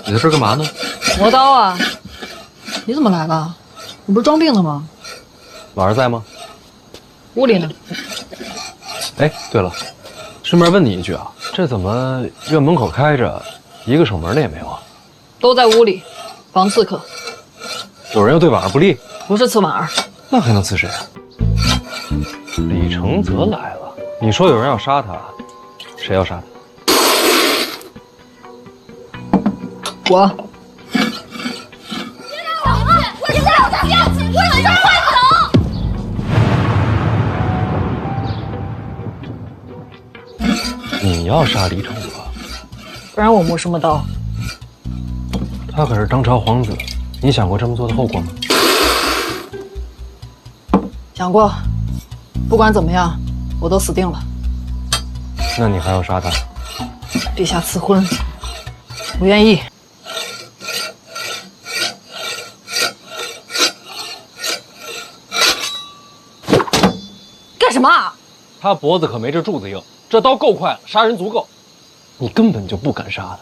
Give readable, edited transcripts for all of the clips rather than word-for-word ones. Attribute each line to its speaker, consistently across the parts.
Speaker 1: 你在这干嘛呢？
Speaker 2: 磨刀啊！你怎么来了？你不是装病的吗？
Speaker 1: 老二在吗？
Speaker 2: 屋里呢。
Speaker 1: 哎，对了，顺便问你一句啊，这怎么院门口开着，一个守门的也没有啊？
Speaker 2: 都在屋里，防刺客。
Speaker 1: 有人要对晚上不利？
Speaker 2: 不是刺马儿。
Speaker 1: 那还能刺谁啊？李承泽来了，你说有人要杀他，谁要杀他？
Speaker 2: 我。
Speaker 1: 你要杀李承泽，
Speaker 2: 不然我磨什么刀？
Speaker 1: 他可是当朝皇子，你想过这么做的后果吗？
Speaker 2: 想过，不管怎么样，我都死定了。
Speaker 1: 那你还要杀他？
Speaker 2: 陛下赐婚，不愿意。干什么啊？
Speaker 1: 他脖子可没这柱子硬，这刀够快了，杀人足够。你根本就不敢杀他，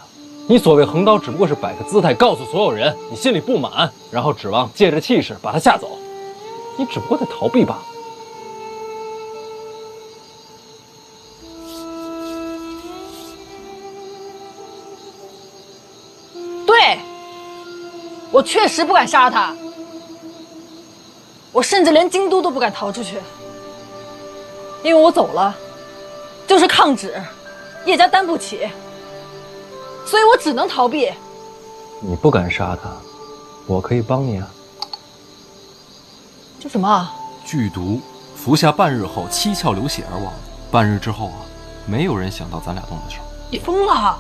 Speaker 1: 你所谓横刀只不过是摆个姿态，告诉所有人你心里不满，然后指望借着气势把他吓走。你只不过在逃避罢了。
Speaker 2: 对，我确实不敢杀他，我甚至连京都都不敢逃出去，因为我走了，就是抗旨，叶家担不起，所以我只能逃避。
Speaker 1: 你不敢杀他，我可以帮你啊。
Speaker 2: 这什么？
Speaker 3: 剧毒，服下半日后七窍流血而亡。半日之后啊，没有人想到咱俩动的手。
Speaker 2: 你疯了？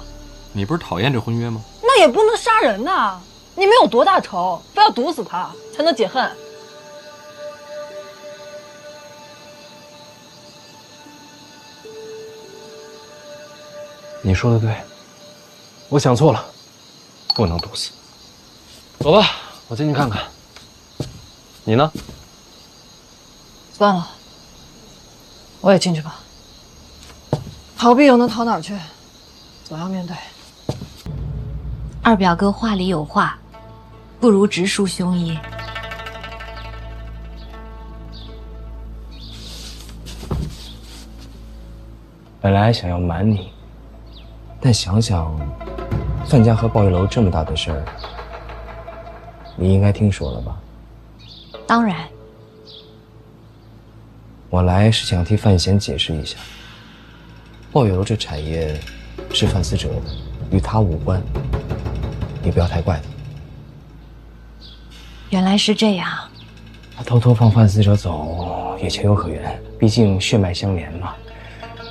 Speaker 3: 你不是讨厌这婚约吗？
Speaker 2: 那也不能杀人呐！你们有多大仇，非要毒死他才能解恨？
Speaker 1: 你说的对，我想错了，不能毒死。走吧，我进去看看。你呢？
Speaker 2: 算了，我也进去吧。逃避又能逃哪儿去？总要面对。
Speaker 4: 二表哥话里有话，不如直抒胸臆。
Speaker 5: 本来想要瞒你，但想想范家和鲍玉楼这么大的事儿，你应该听说了吧？
Speaker 4: 当然，
Speaker 5: 我来是想替范闲解释一下，鲍玉楼这产业是范思哲的，与他无关，你不要太怪他。
Speaker 4: 原来是这样。
Speaker 5: 他偷偷放范思哲走也情有可原，毕竟血脉相连嘛。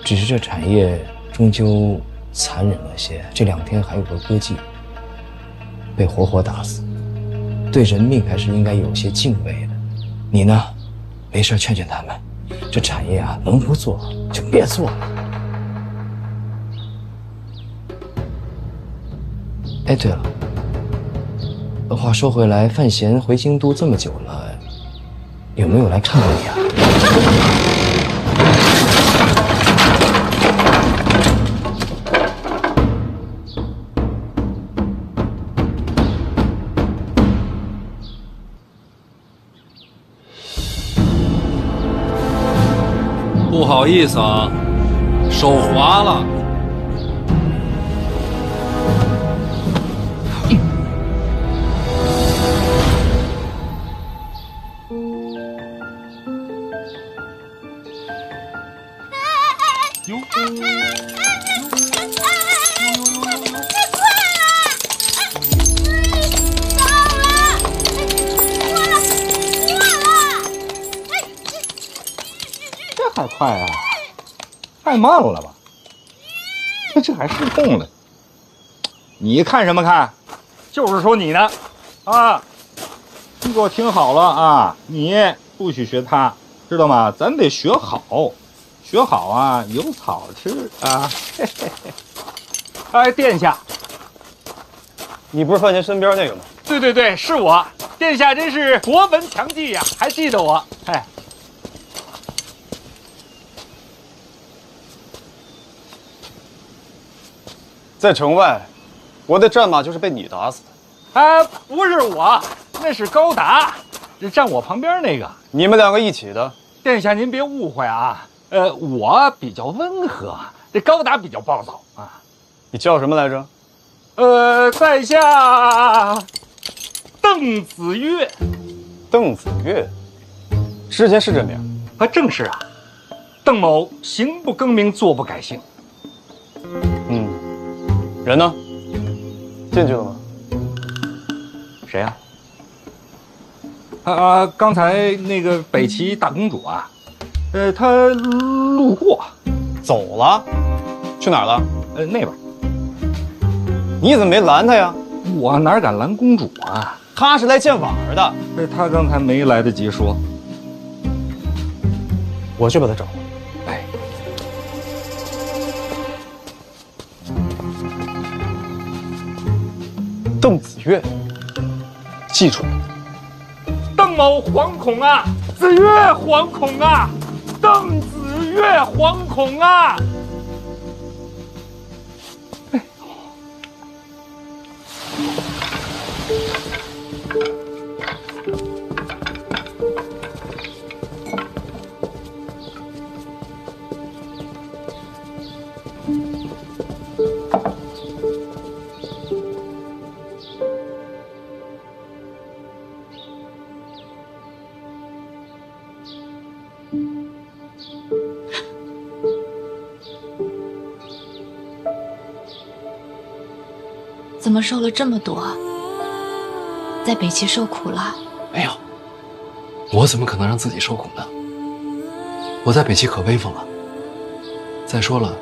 Speaker 5: 只是这产业终究残忍了些，这2天还有个歌妓被活活打死，对人命还是应该有些敬畏的。你呢，没事劝劝他们，这产业啊，能不做就别做。哎，对了，话说回来，范闲回京都这么久了，有没有来看过你啊？
Speaker 3: 不好意思啊，手滑了。哟，
Speaker 6: 这还快啊？太慢了吧？这还失控了？你看什么看？就是说你呢，啊！你给我听好了啊！你不许学他，知道吗？咱得学好，学好啊，有草吃啊！嘿嘿嘿。哎，殿下，
Speaker 1: 你不是范闲身边那个吗？
Speaker 6: 对对对，是我。殿下真是国文强记呀，还记得我。哎。
Speaker 7: 在城外，我的战马就是被你打死的。
Speaker 6: 不是我，那是高达，这站我旁边那个。
Speaker 7: 你们两个一起的。
Speaker 6: 殿下您别误会啊，我比较温和，这高达比较暴躁啊。
Speaker 7: 你叫什么来着？
Speaker 6: 在下邓子越。
Speaker 7: 邓子越，之前是这名？
Speaker 6: 正是啊。邓某行不更名，坐不改姓。
Speaker 7: 人呢？进去了吗？
Speaker 6: 谁呀？刚才那个北齐大公主啊，她路过，
Speaker 7: 走了，去哪儿了？
Speaker 6: 那边。
Speaker 7: 你怎么没拦她呀？
Speaker 6: 我哪敢拦公主啊？
Speaker 7: 她是来见婉儿的。
Speaker 6: 她刚才没来得及说。
Speaker 7: 我去把她找回来。
Speaker 6: 哎，
Speaker 7: 邓子越，记住了。
Speaker 6: 邓某惶恐啊！子越惶恐啊！邓子越惶恐啊！
Speaker 4: 怎么受了这么多？在北齐受苦了？
Speaker 1: 没有，我怎么可能让自己受苦呢？我在北齐可威风了。再说了，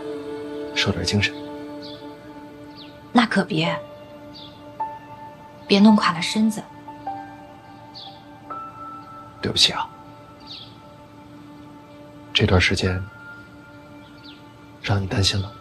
Speaker 1: 受点精神。
Speaker 4: 那可别弄垮了身子。
Speaker 1: 对不起啊，这段时间让你担心了。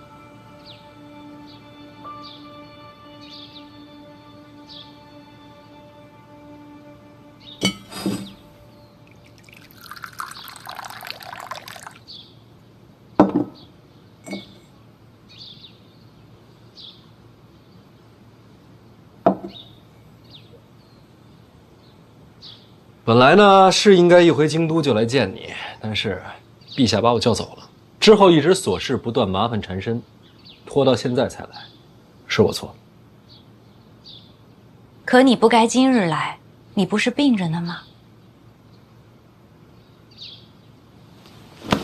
Speaker 1: 本来呢是应该一回京都就来见你，但是陛下把我叫走了，之后一直琐事不断，麻烦缠身，拖到现在才来，是我错。
Speaker 4: 可你不该今日来，你不是病着呢吗？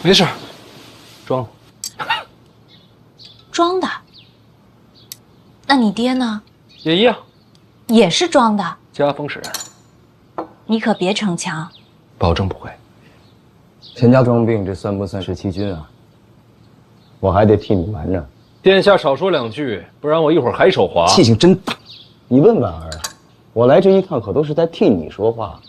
Speaker 1: 没事，装的。
Speaker 4: 装的。那你爹呢？
Speaker 1: 也一样，
Speaker 4: 也是装的。
Speaker 1: 家风使然。
Speaker 4: 你可别逞强，
Speaker 1: 保证不会。
Speaker 5: 全家装病，这算不算是欺君啊？我还得替你瞒着。
Speaker 1: 殿下少说两句，不然我一会儿还手滑。
Speaker 5: 气性真大。你问婉儿，我来这一趟可都是在替你说话。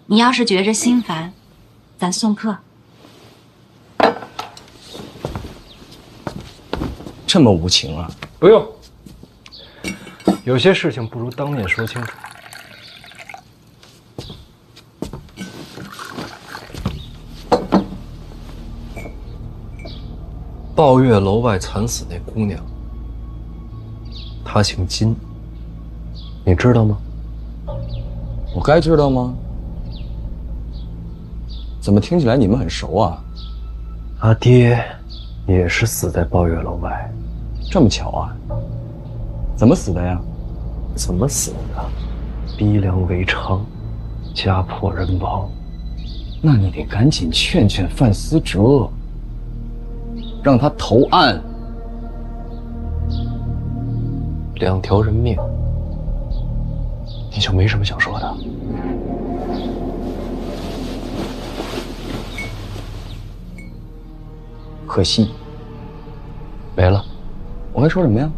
Speaker 4: 你要是觉着心烦，咱送客。
Speaker 5: 这么无情啊？
Speaker 1: 不用。有些事情不如当面说清楚。抱月楼外惨死那姑娘，她姓金，你知道吗？
Speaker 5: 我该知道吗？怎么听起来你们很熟啊？
Speaker 1: 他爹也是死在抱月楼外。
Speaker 5: 这么巧啊？怎么死的呀？
Speaker 1: 怎么死的？逼良为娼，家破人亡。
Speaker 5: 那你得赶紧劝劝范思哲，让他投案。
Speaker 1: 2条人命，你就没什么想说的？
Speaker 5: 可惜，
Speaker 1: 没了。
Speaker 5: 我还说什么呀？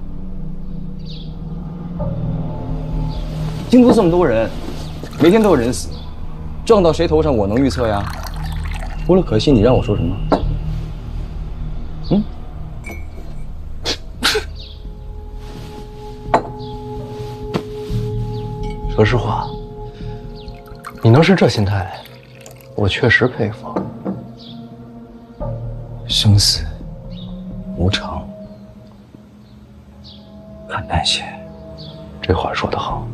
Speaker 5: 京都这么多人，每天都有人死，撞到谁头上我能预测呀？除了可惜，你让我说什么？
Speaker 1: 说实话，你能是这心态，我确实佩服。
Speaker 5: 生死无常。很难写，这话说得好，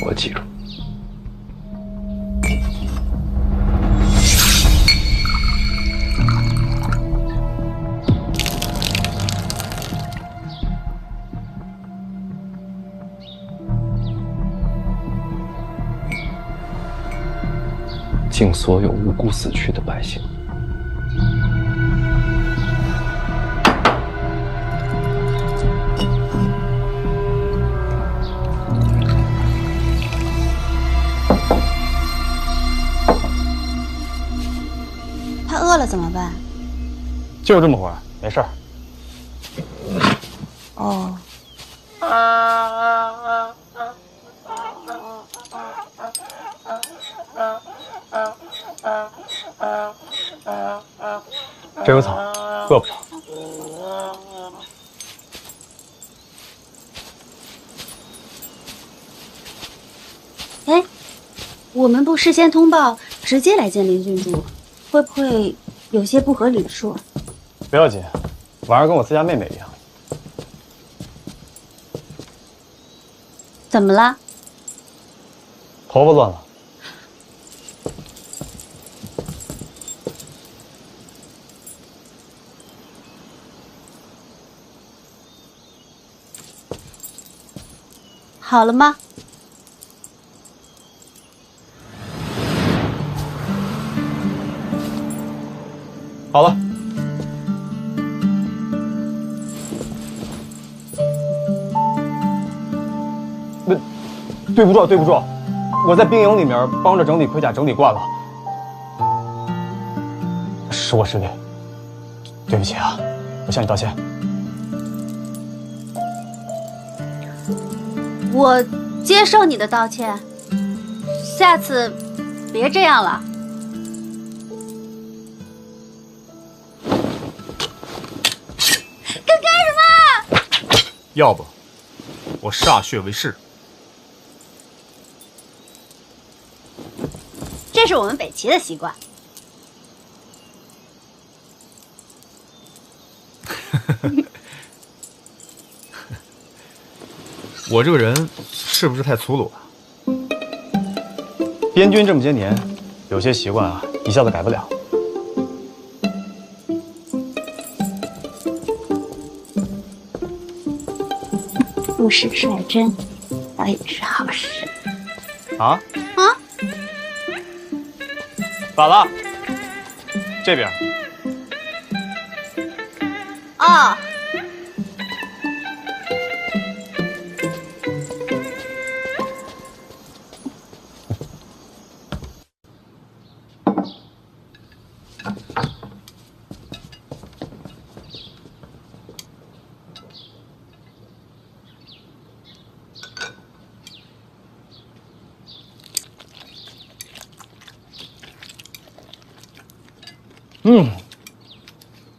Speaker 5: 我记住。敬所有无辜死去的百姓。
Speaker 8: 他饿了怎么办？
Speaker 7: 就这么会儿，没事儿。
Speaker 8: 哦。
Speaker 7: 这有草，饿不着。
Speaker 8: 哎，我们不事先通报，直接来见林郡主，会不会有些不合礼数？
Speaker 7: 不要紧，婉儿跟我自家妹妹一样。
Speaker 8: 怎么了？
Speaker 7: 头发乱了。
Speaker 8: 好了吗？
Speaker 7: 好了。对不住，对不住，我在兵营里面帮着整理盔甲，整理惯了，是我失礼，对不起啊，我向你道歉。
Speaker 8: 我接受你的道歉，下次别这样了。干什么？
Speaker 9: 要不我歃血为誓。
Speaker 8: 这是我们北齐的习惯。
Speaker 9: 我这个人是不是太粗鲁了？
Speaker 7: 边军这么些年，有些习惯啊，一下子改不了。
Speaker 8: 不使率真，倒也是好事。
Speaker 7: 啊？
Speaker 8: 啊？
Speaker 7: 咋了？这边。
Speaker 8: 哦。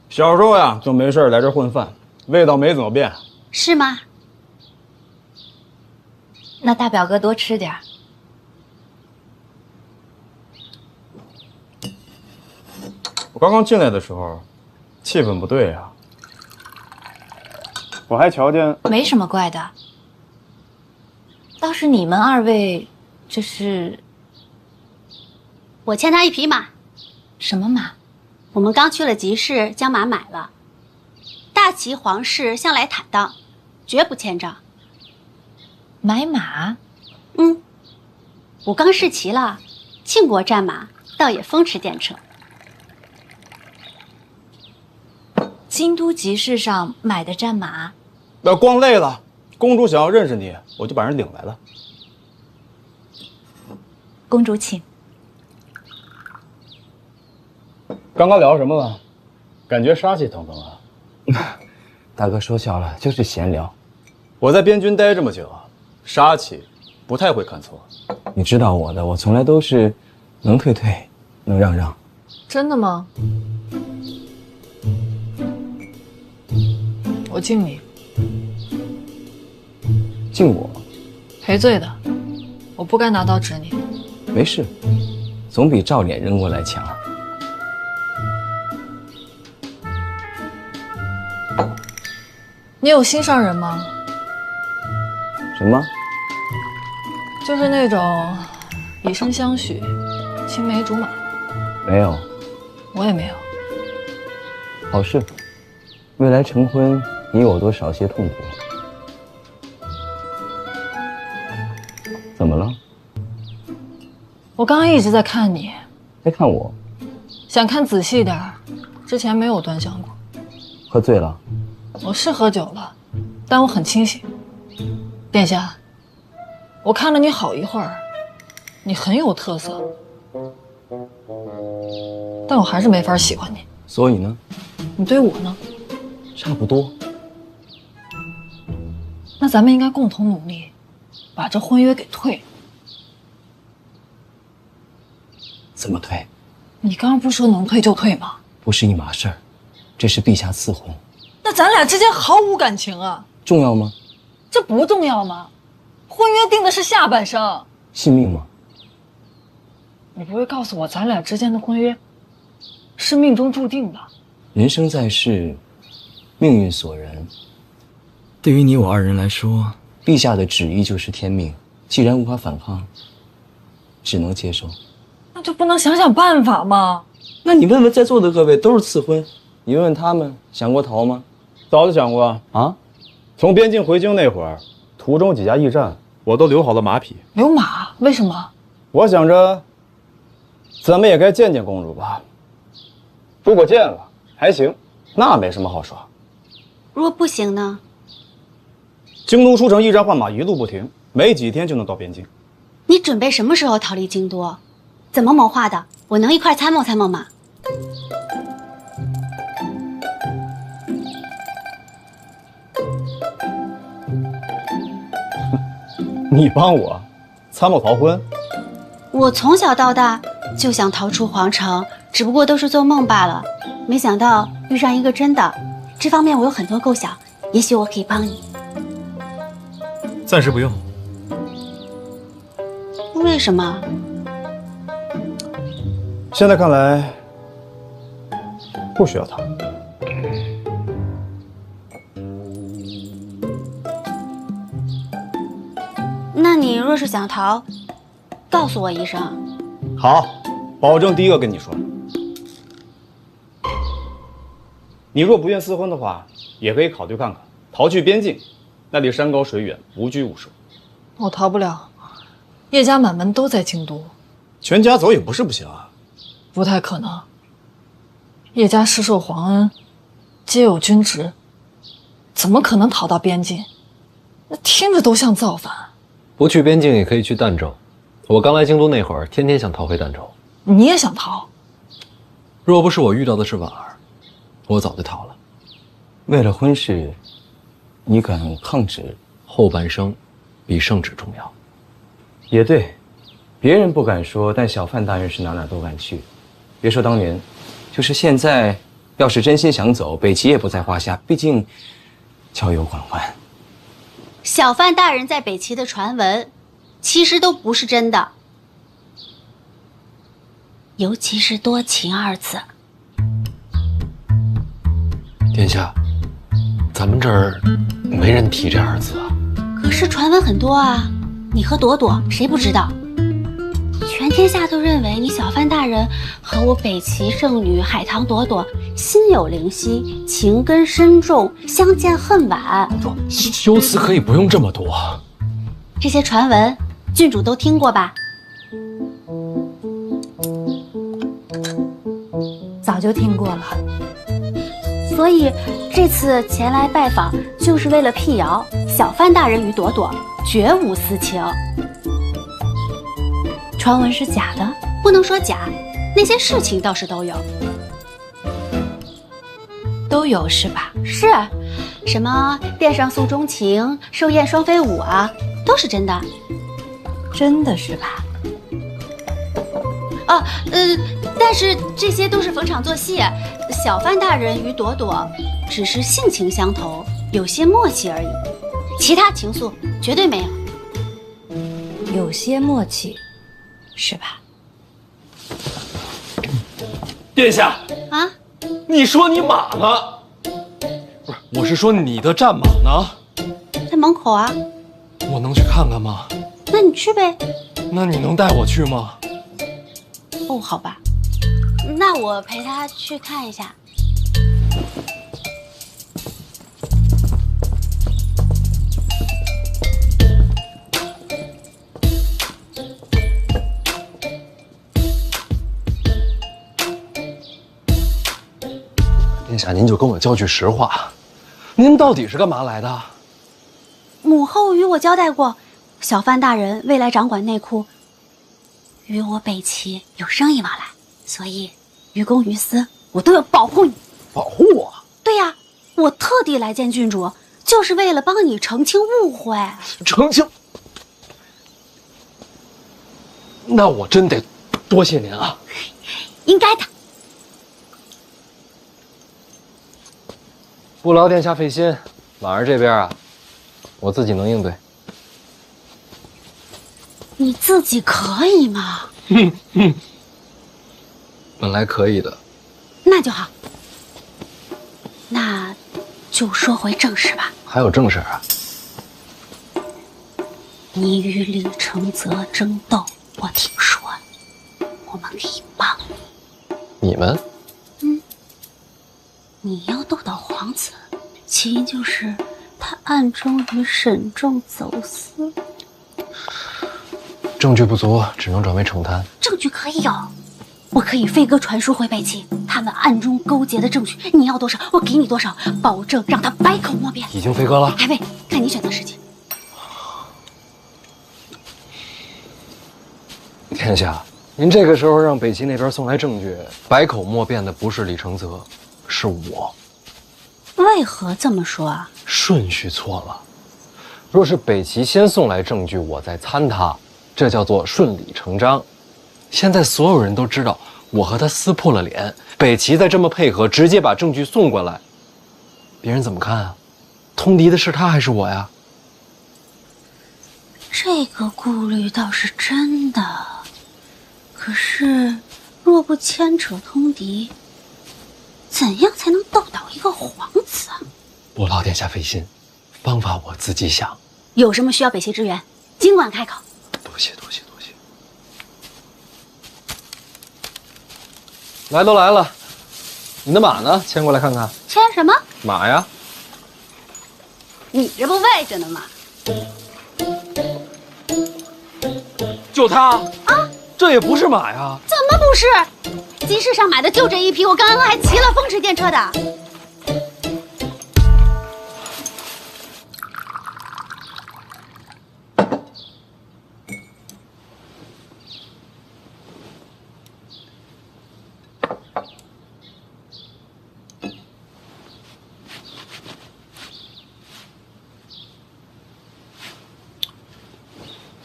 Speaker 7: 小时候呀，就没事来这混饭，味道没怎么变。
Speaker 8: 是吗？
Speaker 4: 那大表哥多吃点儿。
Speaker 7: 我刚刚进来的时候，气氛不对呀。我还瞧见
Speaker 4: 没什么怪的，倒是你们二位，这是
Speaker 8: 我欠他一匹马。
Speaker 4: 什么马？
Speaker 8: 我们刚去了集市，将马买了。大齐皇室向来坦荡，绝不欠账。
Speaker 4: 买马？
Speaker 8: 我刚试骑了，庆国战马，倒也风驰电掣。
Speaker 4: 京都集市上买的战马？
Speaker 7: 逛累了，公主想要认识你，我就把人领来了。
Speaker 4: 公主请。
Speaker 7: 刚刚聊什么了？感觉杀气腾腾啊！
Speaker 5: 大哥说笑了，就是闲聊。
Speaker 7: 我在边军待这么久，杀气不太会看错。
Speaker 5: 你知道我的，我从来都是能退退，能让让。
Speaker 2: 真的吗？我敬你。
Speaker 5: 敬我？
Speaker 2: 赔罪的，我不该拿刀指你。
Speaker 5: 没事，总比照脸扔过来强。
Speaker 2: 你有心上人吗？
Speaker 5: 什么？
Speaker 2: 就是那种以身相许、青梅竹马。
Speaker 5: 没有。
Speaker 2: 我也没有。
Speaker 5: 好事。未来成婚，你我多少些痛苦。怎么了？
Speaker 2: 我刚刚一直在看你，
Speaker 5: 在看我？
Speaker 2: 想看仔细点儿，之前没有端详过。
Speaker 5: 喝醉了？
Speaker 2: 我是喝酒了，但我很清醒。殿下，我看了你好一会儿，你很有特色，但我还是没法喜欢你。
Speaker 5: 所以呢？
Speaker 2: 你对我呢？
Speaker 5: 差不多。
Speaker 2: 那咱们应该共同努力，把这婚约给退了。
Speaker 5: 怎么退？
Speaker 2: 你刚刚不是说能退就退吗？
Speaker 5: 不是一码事儿，这是陛下赐婚。
Speaker 2: 那咱俩之间毫无感情啊！
Speaker 5: 重要吗？
Speaker 2: 这不重要吗？婚约定的是下半生，
Speaker 5: 信命吗？
Speaker 2: 你不会告诉我咱俩之间的婚约是命中注定的？
Speaker 5: 人生在世，命运所人。对于你我二人来说，陛下的旨意就是天命，既然无法反抗，只能接受。
Speaker 2: 那就不能想想办法吗？
Speaker 5: 那你问问在座的各位，都是赐婚，你问问他们想过逃吗？
Speaker 7: 早就想过啊。从边境回京那会儿，途中几家驿站，我都留好了马匹。
Speaker 2: 留马？为什么？
Speaker 7: 我想着，咱们也该见见公主吧。如果见了还行，那没什么好说。
Speaker 8: 如果不行呢？
Speaker 7: 京都书城驿站换马一路不停，没几天就能到边境。
Speaker 8: 你准备什么时候逃离京都？怎么谋划的？我能一块参谋参谋吗？
Speaker 7: 你帮我参谋逃婚？
Speaker 8: 我从小到大就想逃出皇城，只不过都是做梦罢了。没想到遇上一个真的，这方面我有很多构想，也许我可以帮你。
Speaker 9: 暂时不用。
Speaker 8: 为什么？
Speaker 7: 现在看来不需要他。
Speaker 8: 那你若是想逃，告诉我一声。
Speaker 7: 好，保证第一个跟你说。你若不愿私婚的话，也可以考虑看看逃去边境，那里山高水远，无拘无束。
Speaker 2: 我逃不了，叶家满门都在京都，
Speaker 7: 全家走也不是不行啊。
Speaker 2: 不太可能。叶家世受皇恩，皆有军职，怎么可能逃到边境？那听着都像造反。
Speaker 1: 不去边境也可以去儋州。我刚来京都那会儿，天天想逃回儋州。
Speaker 2: 你也想逃？
Speaker 1: 若不是我遇到的是婉儿，我早就逃了。
Speaker 5: 为了婚事，你敢抗旨？
Speaker 1: 后半生比圣旨重要。
Speaker 5: 也对，别人不敢说，但小范大人是哪哪都敢去。别说当年，就是现在，要是真心想走，北齐也不在话下。毕竟，交友广泛。
Speaker 8: 小范大人在北齐的传闻，其实都不是真的，尤其是多情二字。
Speaker 1: 殿下，咱们这儿没人提这二字啊。
Speaker 8: 可是传闻很多啊，你和朵朵谁不知道？全天下都认为你小范大人和我北齐圣女海棠朵朵心有灵犀，情根深重，相见恨晚。
Speaker 1: 修辞可以不用这么多。
Speaker 8: 这些传闻，郡主都听过吧？
Speaker 4: 早就听过了。
Speaker 8: 所以这次前来拜访，就是为了辟谣，小范大人与朵朵绝无私情。
Speaker 4: 传闻是假的？
Speaker 8: 不能说假，那些事情倒是都有。
Speaker 4: 都有是吧？
Speaker 8: 是，什么殿上诉衷情、寿宴双飞舞啊，都是真的。
Speaker 4: 真的是吧？
Speaker 8: 但是这些都是逢场作戏。小范大人与朵朵只是性情相投，有些默契而已，其他情愫绝对没有。
Speaker 4: 有些默契，是吧？
Speaker 1: 殿下
Speaker 8: 啊，
Speaker 1: 你说你马呢？不是，我是说你的战马呢？
Speaker 8: 在门口啊。
Speaker 1: 我
Speaker 3: 能去看看吗？
Speaker 8: 那你去呗。
Speaker 3: 那你能带我去吗？
Speaker 8: 哦，好吧，那我陪他去看一下。
Speaker 3: 殿下，您就跟我交句实话，您到底是干嘛来的？
Speaker 8: 母后与我交代过，小范大人未来掌管内库，与我北齐有生意往来，所以于公于私，我都要保护你。
Speaker 3: 保护我？
Speaker 8: 对呀，我特地来见郡主，就是为了帮你澄清误会。
Speaker 3: 澄清？那我真得多谢您啊！
Speaker 8: 应该的。
Speaker 1: 不劳殿下费心，婉儿这边啊，我自己能应对。
Speaker 8: 你自己可以吗？
Speaker 3: 本来可以的。
Speaker 8: 那就好。那就说回正事吧。
Speaker 3: 还有正事啊？
Speaker 8: 你与李承泽争斗，我听说了，我们可以帮你。
Speaker 3: 你们？
Speaker 8: 你要斗倒皇子，起因就是他暗中与沈仲走私。
Speaker 3: 证据不足，只能转为惩贪。
Speaker 8: 证据可以有，我可以飞鸽传书回北齐，他们暗中勾结的证据，你要多少，我给你多少，保证让他百口莫辩。
Speaker 3: 已经飞鸽了？
Speaker 8: 还未，看你选择时机。
Speaker 3: 殿下，您这个时候让北齐那边送来证据，百口莫辩的不是李承泽，是我。
Speaker 8: 为何这么说啊？
Speaker 3: 顺序错了。若是北齐先送来证据，我再参他，这叫做顺理成章。现在所有人都知道我和他撕破了脸，北齐再这么配合，直接把证据送过来，别人怎么看啊？通敌的是他还是我呀？
Speaker 8: 这个顾虑倒是真的，可是若不牵扯通敌，怎样才能斗倒一个皇子啊？
Speaker 3: 不劳殿下费心，方法我自己想。
Speaker 8: 有什么需要北齐支援，尽管开口。
Speaker 3: 多谢多谢多谢。来都来了，你的马呢？牵过来看看。
Speaker 8: 牵什么
Speaker 3: 马呀？
Speaker 8: 你这不喂着呢吗？
Speaker 3: 就它啊？这也不是马呀？
Speaker 8: 怎么不是？集市上买的就这一匹，我刚刚还骑了风驰电掣的。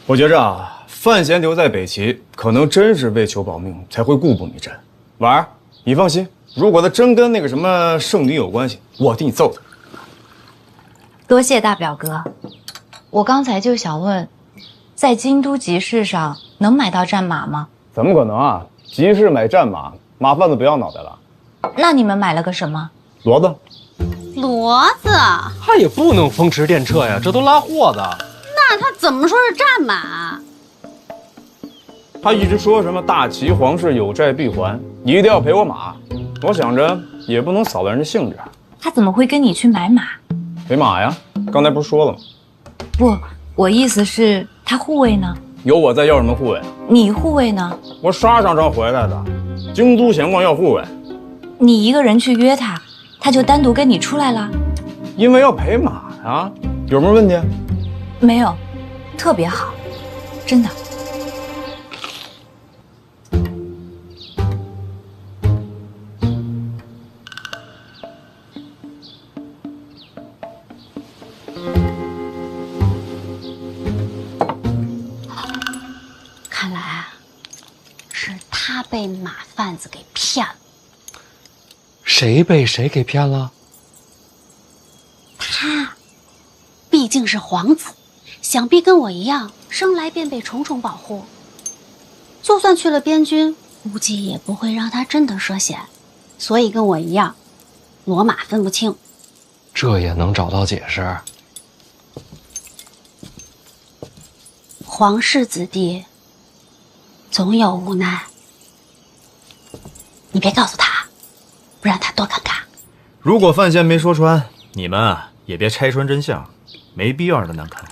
Speaker 7: 我觉着啊，范闲留在北齐，可能真是为求保命，才会故布迷阵。婉儿，你放心，如果他真跟那个什么圣女有关系，我替你揍他。
Speaker 4: 多谢大表哥。我刚才就想问，在京都集市上能买到战马吗？
Speaker 7: 怎么可能啊？集市买战马，马贩子不要脑袋了。
Speaker 4: 那你们买了个什么？
Speaker 7: 骡子。
Speaker 8: 骡子？
Speaker 3: 他也不能风驰电掣呀，这都拉货的。
Speaker 8: 那他怎么说是战马？
Speaker 7: 他一直说什么大齐皇室有债必还，你一定要赔我马。我想着也不能扫了人的兴致。
Speaker 4: 他怎么会跟你去买马？
Speaker 7: 赔马呀，刚才不是说了吗？
Speaker 4: 不，我意思是他护卫呢？
Speaker 7: 有我在，要什么护卫？
Speaker 4: 你护卫呢？
Speaker 7: 我杀上朝回来的，京都闲逛要护卫。
Speaker 4: 你一个人去约他，他就单独跟你出来了？
Speaker 7: 因为要赔马啊，有什么问题？
Speaker 4: 没有，特别好，真的。
Speaker 8: 看来啊，是他被马贩子给骗了。
Speaker 3: 谁被谁给骗了？
Speaker 8: 他毕竟是皇子，想必跟我一样，生来便被重重保护。就算去了边军，估计也不会让他真的涉险，所以跟我一样，骡马分不清。
Speaker 3: 这也能找到解释？
Speaker 8: 皇室子弟总有无奈。你别告诉他，不然他多尴尬。
Speaker 9: 如果范闲没说穿，你们啊也别拆穿真相，没必要让他难堪。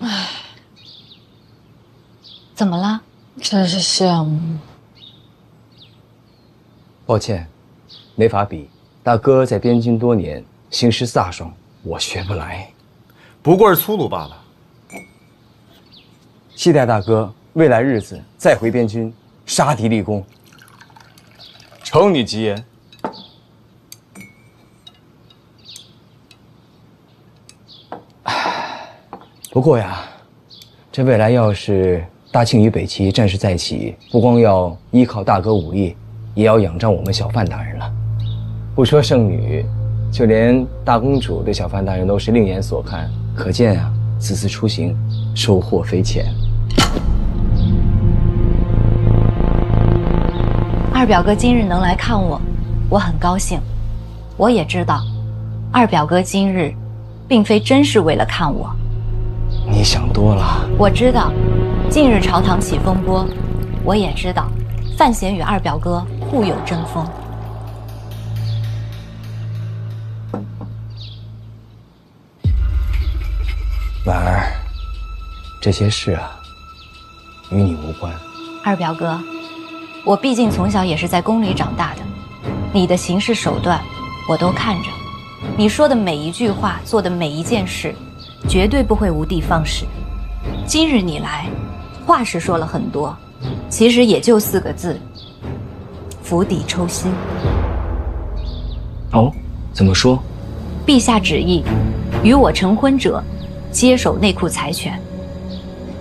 Speaker 2: 唉，
Speaker 4: 怎么了？
Speaker 2: 真是羡慕。
Speaker 5: 抱歉，没法比。大哥在边军多年，行诗飒爽，我学不来。
Speaker 9: 不过是粗鲁罢了。
Speaker 5: 期待大哥未来日子再回边军，杀敌立功。承你吉言。不过呀，这未来要是大庆与北齐战事再起，不光要依靠大哥武力，也要仰仗我们小范大人了。不说圣女，就连大公主对小范大人都是另眼所看，可见啊，此次出行收获匪浅。
Speaker 4: 二表哥今日能来看我，我很高兴。我也知道，二表哥今日并非真是为了看我。
Speaker 5: 你想多了。
Speaker 4: 我知道，近日朝堂起风波，我也知道，范闲与二表哥互有争锋。
Speaker 5: 婉儿，这些事啊，与你无关。
Speaker 4: 二表哥，我毕竟从小也是在宫里长大的，你的行事手段我都看着，你说的每一句话，做的每一件事，绝对不会无的放矢。今日你来，话是说了很多，其实也就4个字：釜底抽薪。
Speaker 5: 哦，怎么说？
Speaker 4: 陛下旨意，与我成婚者，接手内库财权。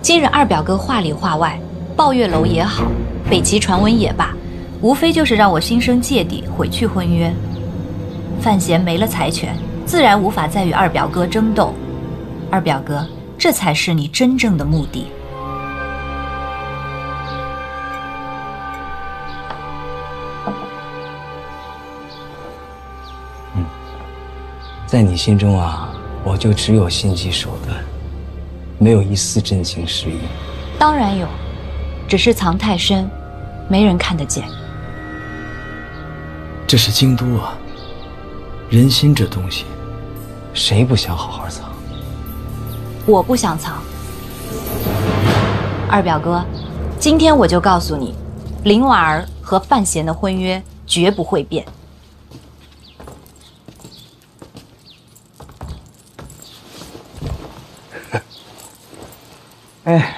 Speaker 4: 今日二表哥话里话外，抱月楼也好，北齐传闻也罢，无非就是让我心生芥蒂，毁去婚约。范闲没了财权，自然无法再与二表哥争斗。二表哥，这才是你真正的目的。
Speaker 5: 在你心中啊，我就只有心机手段，没有一丝真情实意。
Speaker 4: 当然有，只是藏太深，没人看得见。
Speaker 5: 这是京都啊，人心这东西，谁不想好好藏？
Speaker 4: 我不想藏。二表哥，今天我就告诉你，林婉儿和范闲的婚约绝不会变。
Speaker 5: 哎，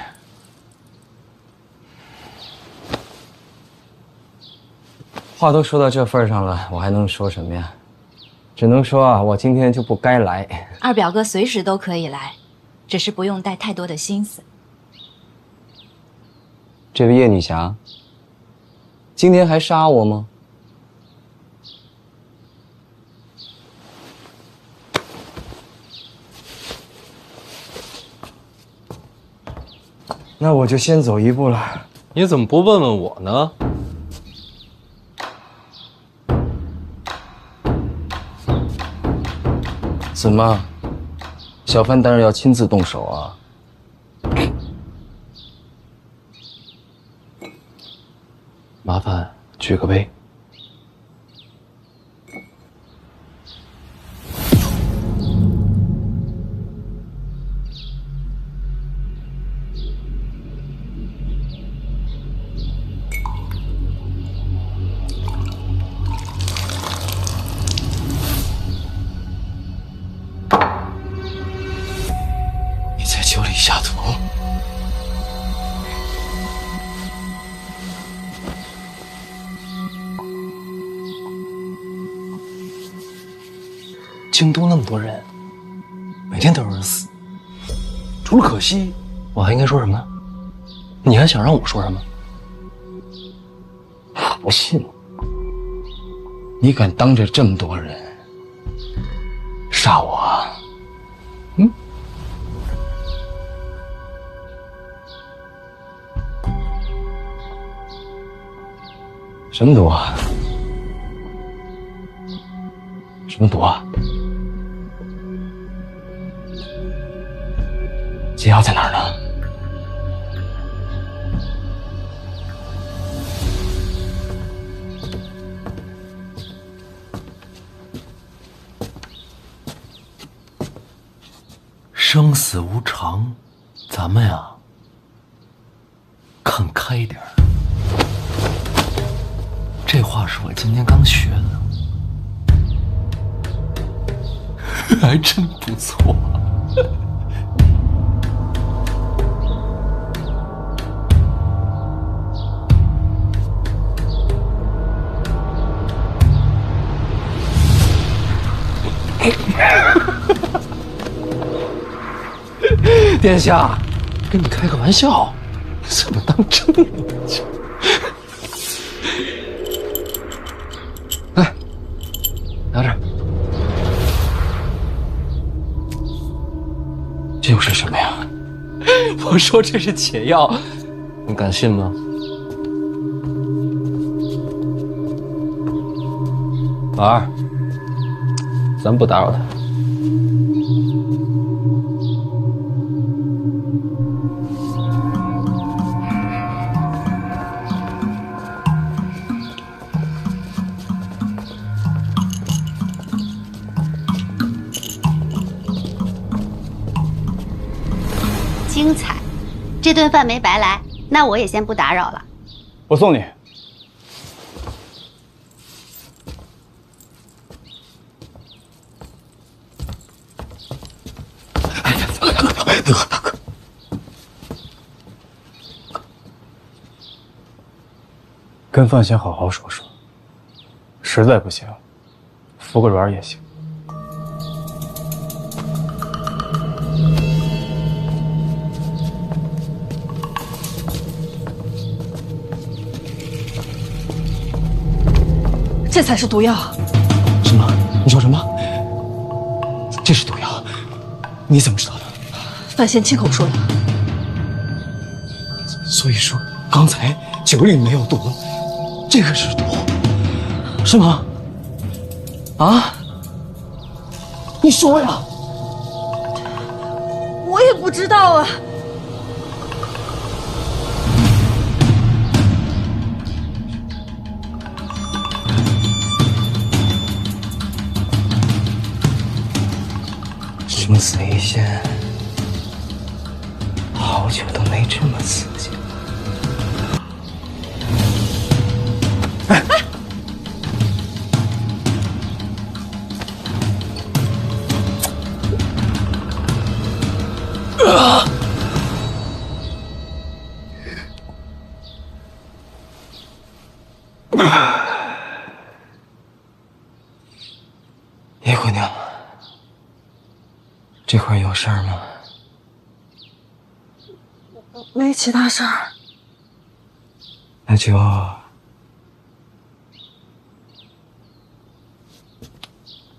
Speaker 5: 话都说到这份上了，我还能说什么呀？只能说啊，我今天就不该来。
Speaker 4: 二表哥随时都可以来，只是不用带太多的心思。
Speaker 5: 这位叶女侠，今天还杀我吗？那我就先走一步了。
Speaker 3: 你怎么不问问我呢？
Speaker 5: 怎么，小范大人要亲自动手啊？
Speaker 3: 麻烦举个杯。
Speaker 5: 你在酒里下毒？
Speaker 3: 京都那么多人，每天都有人死，除了可惜，我还应该说什么？你还想让我说什么？
Speaker 5: 我不信，你敢当着这么多人杀我啊？嗯？什么毒啊？什么毒啊？解药在哪儿呢？
Speaker 3: 生死无常，咱们呀，看开点儿。这话是我今天刚学的，还真不错。殿下，跟你开个玩笑，怎么当真了？来，拿着。
Speaker 5: 这又是什么呀？
Speaker 3: 我说这是解药，你敢信吗？老二，咱不打扰他。
Speaker 8: 精彩，这顿饭没白来，那我也先不打扰了。
Speaker 7: 我送你。大哥，跟范闲好好说说，实在不行，服个软也行。
Speaker 2: 这才是毒药。
Speaker 5: 什么？你说什么？这是毒药？你怎么知道的？
Speaker 2: 范闲亲口说的。
Speaker 5: 所以说，刚才酒里没有毒，这个是毒，是吗？啊？你说呀！
Speaker 2: 我也不知道啊。
Speaker 5: 生死一线，好久都没这么刺激了。叶姑娘，这会儿有事儿吗？
Speaker 2: 没其他事儿。
Speaker 5: 那就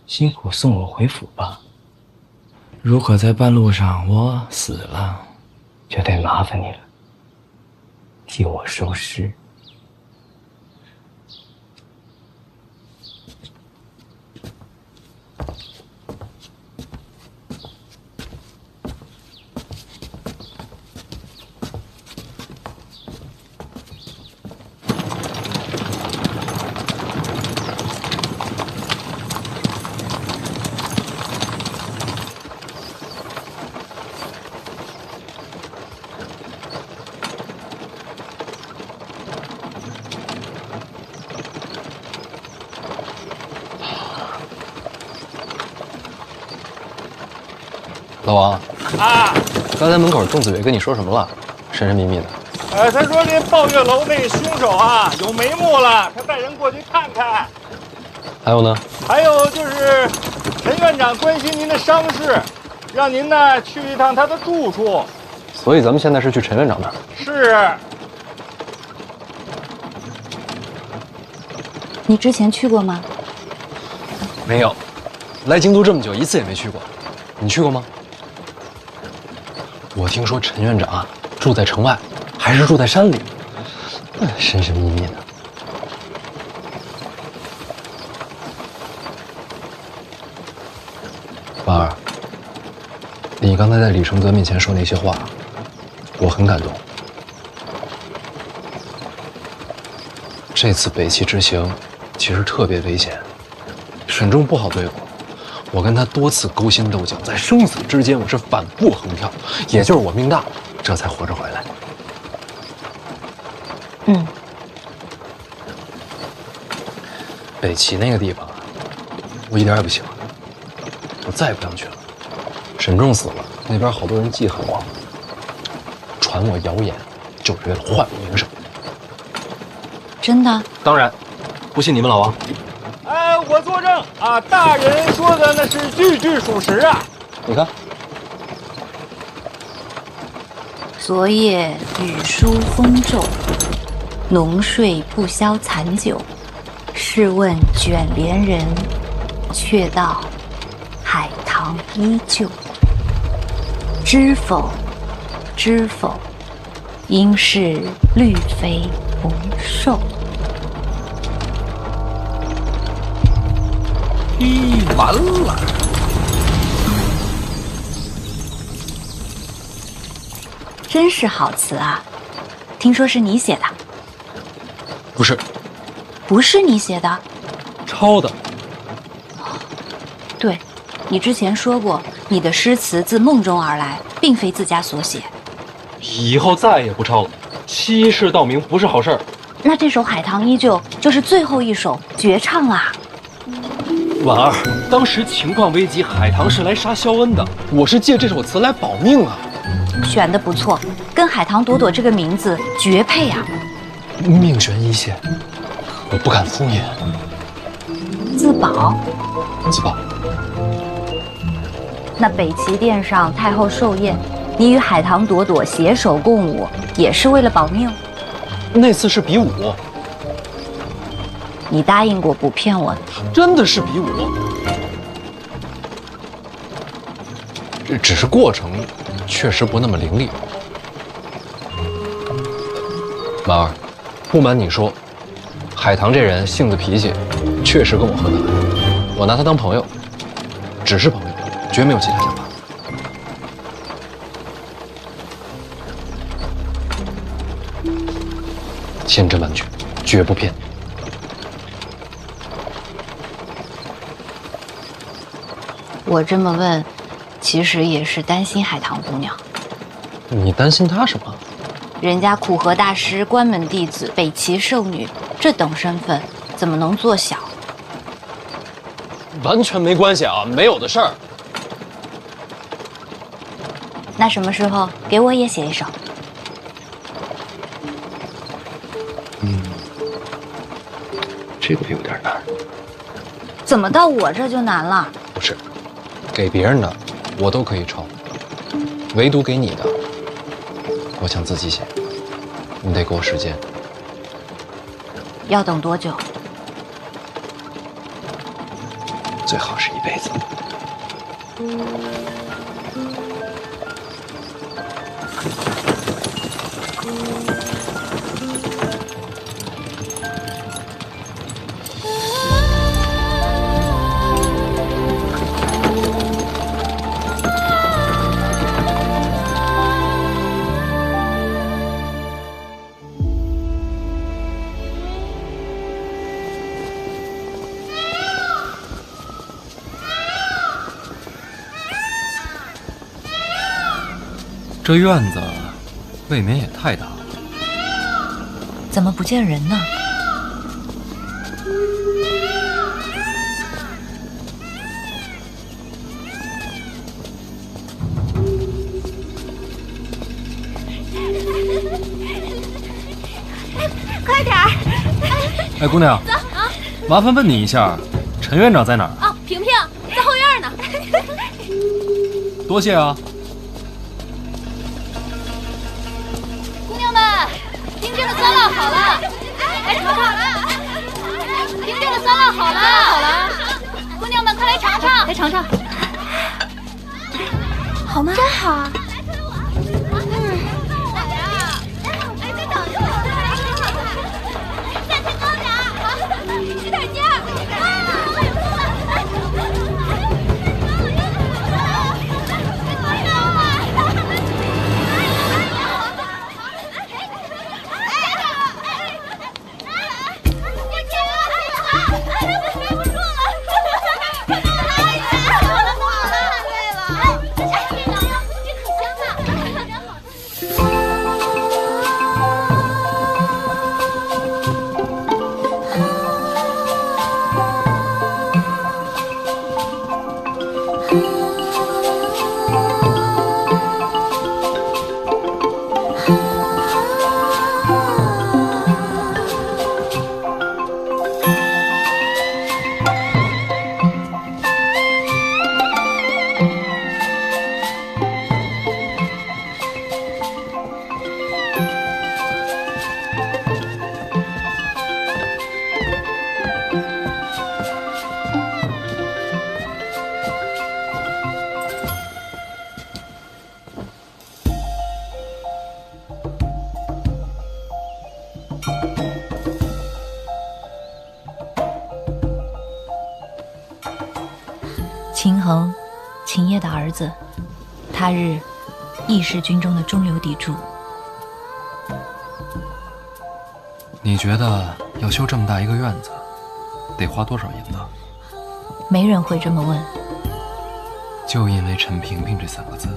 Speaker 5: 辛苦送我回府吧。如果在半路上我死了，就得麻烦你了，替我收尸。
Speaker 3: 老王
Speaker 6: 啊，
Speaker 3: 刚才门口邓子伟跟你说什么了？神神秘秘的。
Speaker 6: 他说这抱月楼那凶手啊有眉目了，他带人过去看看。
Speaker 3: 还有呢？
Speaker 6: 还有就是陈院长关心您的伤势，让您呢去一趟他的住处。
Speaker 3: 所以咱们现在是去陈院长那儿。
Speaker 6: 是。
Speaker 4: 你之前去过吗？
Speaker 3: 没有，来京都这么久，一次也没去过。你去过吗？我听说陈院长啊住在城外，还是住在山里，神神秘秘的。婉儿，你刚才在李承泽面前说那些话，我很感动。这次北齐之行其实特别危险，沈仲不好对付。我跟他多次勾心斗角，在生死之间，我是反复横跳，也就是我命大，这才活着回来。北齐那个地方，我一点也不喜欢，我再也不想去了。沈仲死了，那边好多人记恨我，传我谣言，就是为了换我名声。
Speaker 4: 真的？
Speaker 3: 当然，不信你问老王。
Speaker 6: 哎，我作证啊！大人说的那是句句属实啊！
Speaker 3: 你看，
Speaker 4: 昨夜雨疏风骤，浓睡不消残酒。试问卷帘人，却道海棠依旧。知否，知否，应是绿肥红瘦。
Speaker 6: 完了！
Speaker 4: 真是好词啊！听说是你写的？
Speaker 3: 不是，
Speaker 4: 不是你写的，
Speaker 3: 抄的。
Speaker 4: 对，你之前说过，你的诗词自梦中而来，并非自家所写。
Speaker 3: 以后再也不抄了，欺世盗名不是好事儿。
Speaker 4: 那这首《海棠依旧》就是最后一首绝唱啦。
Speaker 3: 婉儿，当时情况危急，海棠是来杀萧恩的，我是借这首词来保命啊。
Speaker 4: 选得不错，跟海棠朵朵这个名字绝配啊！
Speaker 3: 命悬一线，我不敢敷衍。
Speaker 4: 自保？
Speaker 3: 自保。
Speaker 4: 那北齐殿上太后寿宴，你与海棠朵朵携手共舞，也是为了保命？
Speaker 3: 那次是比武。
Speaker 4: 你答应过不骗我的。
Speaker 3: 真的是比武，只是过程确实不那么伶俐。婉儿，不瞒你说，海棠这人性子脾气确实跟我合得来，我拿他当朋友，只是朋友，绝没有其他想法。千真万确，绝不骗你。
Speaker 4: 我这么问，其实也是担心海棠姑娘。
Speaker 3: 你担心她什么？
Speaker 4: 人家苦荷大师、关门弟子、北齐圣女，这等身份怎么能做小？
Speaker 3: 完全没关系啊，没有的事儿。
Speaker 4: 那什么时候给我也写一首？
Speaker 3: 这个有点难。
Speaker 4: 怎么到我这就难了？
Speaker 3: 不是，给别人的我都可以抄，唯独给你的，我想自己写。你得给我时间。
Speaker 4: 要等多久？
Speaker 3: 最好是一辈子。
Speaker 1: 这院子未免也太大了，
Speaker 4: 怎么不见人呢？
Speaker 8: 快点儿！
Speaker 1: 哎，姑娘，走啊！麻烦问你一下，陈院长在哪儿？
Speaker 8: 哦，萍萍在后院呢。
Speaker 1: 多谢啊。
Speaker 8: 姑娘们，冰镇的酸辣好了，来尝尝。冰镇的酸辣好了，好了。姑娘们，快来尝尝，来尝尝。好吗？真好啊。
Speaker 4: 秦衡，秦业的儿子，他日义士军中的中流砥柱。
Speaker 3: 你觉得要修这么大一个院子，得花多少银子？
Speaker 4: 没人会这么问。
Speaker 3: 就因为陈萍萍这3个字。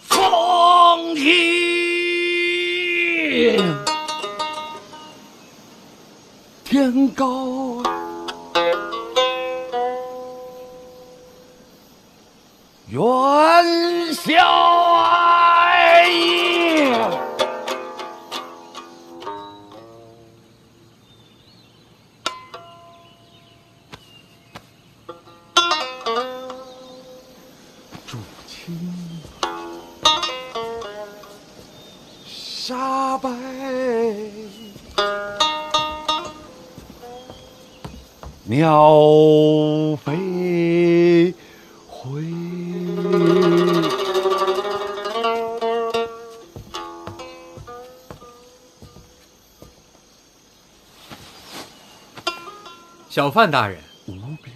Speaker 10: 风停，天高，元宵哎！竹青沙白，鸟飞回。
Speaker 1: 小范大人，
Speaker 10: 无边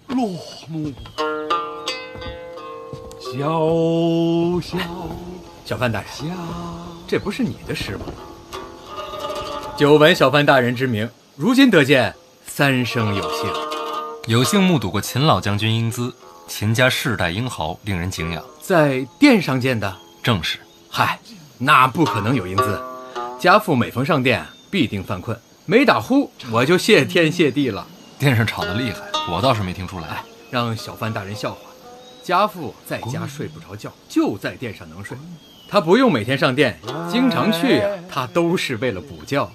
Speaker 10: 落幕，萧萧
Speaker 1: 小范大人，
Speaker 10: 下。
Speaker 1: 这不是你的诗吗？久闻小范大人之名，如今得见，3生有幸。
Speaker 3: 有幸目睹过秦老将军英姿，秦家世代英豪，令人敬仰。
Speaker 1: 在殿上见的？
Speaker 3: 正是。
Speaker 1: 嗨，那不可能有英姿。家父每逢上殿，必定犯困，没打呼，我就谢天谢地了。
Speaker 3: 殿上吵得厉害，我倒是没听出来。
Speaker 1: 让小范大人笑话。家父在家睡不着觉，就在殿上能睡。他不用每天上殿，经常去呀，他都是为了补觉。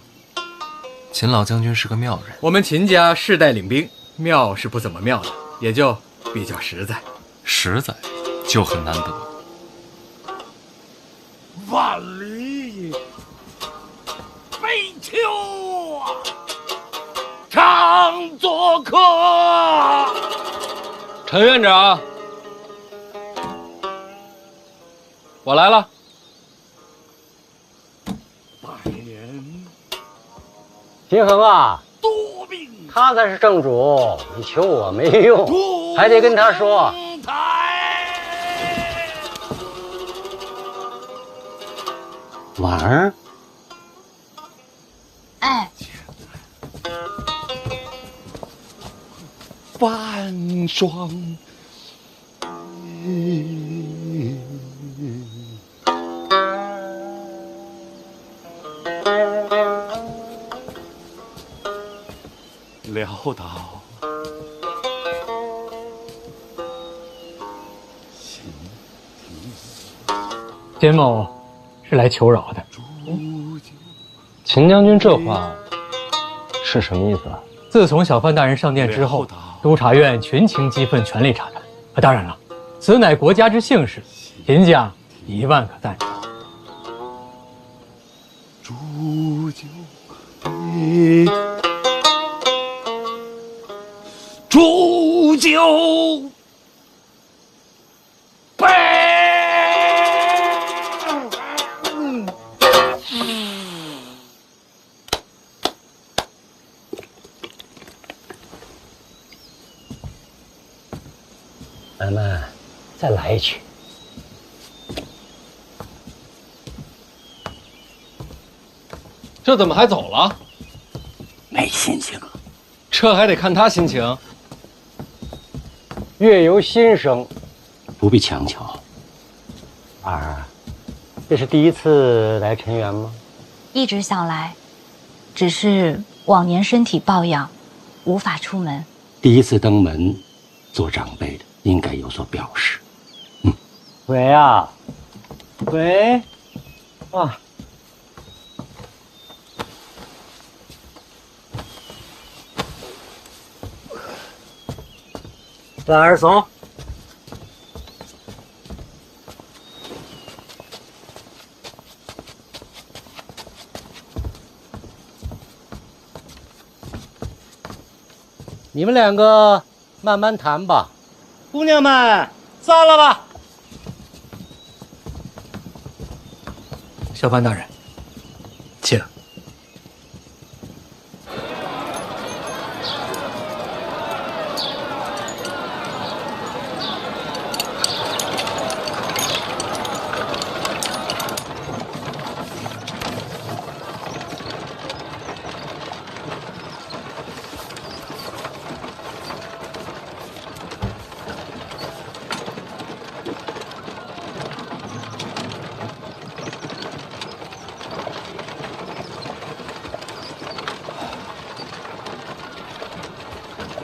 Speaker 3: 秦老将军是个妙人。
Speaker 1: 我们秦家世代领兵，妙是不怎么妙的，也就比较实在。
Speaker 3: 实在就很难得。
Speaker 10: 万里悲秋啊，常作客。
Speaker 1: 陈院长，我来了。
Speaker 10: 百年
Speaker 11: 平衡啊，
Speaker 10: 多病，
Speaker 11: 他才是正主，你求我没用，还得跟他说。婉儿，
Speaker 8: 哎，
Speaker 10: 半霜。潦倒，
Speaker 1: 简某是来求饶的。
Speaker 3: 秦将军这话是什么意思啊？
Speaker 1: 自从小范大人上殿之后，督察院群情激愤，全力查看。当然了，此乃国家之幸事，秦家1万可赞成。
Speaker 10: 煮酒杯，煮酒杯。
Speaker 11: 咱们再来一曲。
Speaker 3: 这怎么还走了？
Speaker 11: 没心情了。
Speaker 3: 这还得看他心情。
Speaker 11: 月由心生，不必强求。婉儿，这是第一次来陈园吗？
Speaker 4: 一直想来，只是往年身体抱恙，无法出门。
Speaker 11: 第一次登门，做长辈的应该有所表示。喂啊，喂，啊。婉儿走。你们两个慢慢谈吧。姑娘们，散了吧。
Speaker 5: 小范大人，请。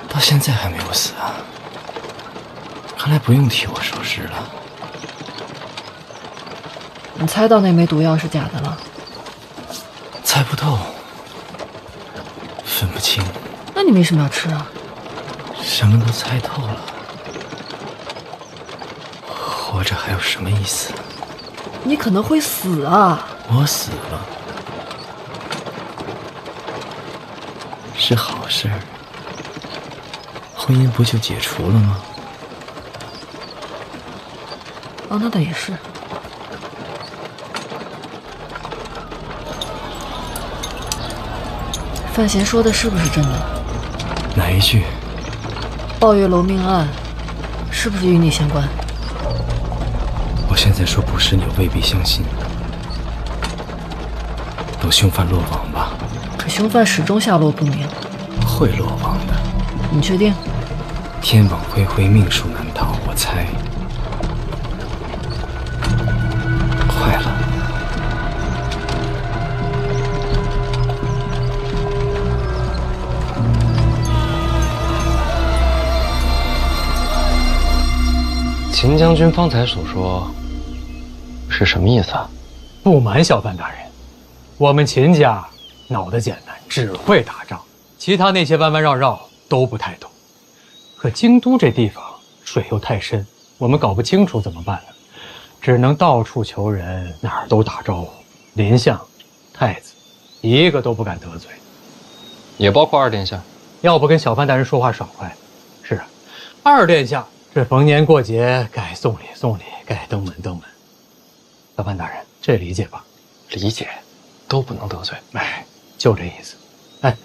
Speaker 5: 到现在还没有死啊！看来不用替我收尸了。
Speaker 2: 你猜到那枚毒药是假的了？
Speaker 5: 猜不透，分不清。
Speaker 2: 那你为什么要吃啊？
Speaker 5: 什么都猜透了，活着还有什么意思？
Speaker 2: 你可能会死啊！
Speaker 5: 我死了，是好事儿。婚姻不就解除了吗？
Speaker 2: 哦，那倒也是。范闲说的是不是真的？
Speaker 5: 哪一句？
Speaker 2: 抱月楼命案是不是与你相关？
Speaker 5: 我现在说不是，你未必相信。等凶犯落网吧。
Speaker 2: 可凶犯始终下落不明。
Speaker 5: 会落网的。
Speaker 2: 你确定？
Speaker 5: 天网恢恢，命数难逃，我猜。坏了。
Speaker 3: 秦将军方才所说是什么意思啊？
Speaker 1: 不瞒小范大人，我们秦家脑子简单，只会打仗，其他那些弯弯绕绕都不太懂。可京都这地方水又太深，我们搞不清楚怎么办呢？只能到处求人，哪儿都打招呼。林相、太子，一个都不敢得罪。
Speaker 3: 也包括二殿下。
Speaker 1: 要不跟小范大人说话爽快。是啊，二殿下这逢年过节该送礼送礼，该登门登门。小范大人，这理解吧？
Speaker 3: 理解，都不能得罪。
Speaker 1: 哎，就这意思。哎，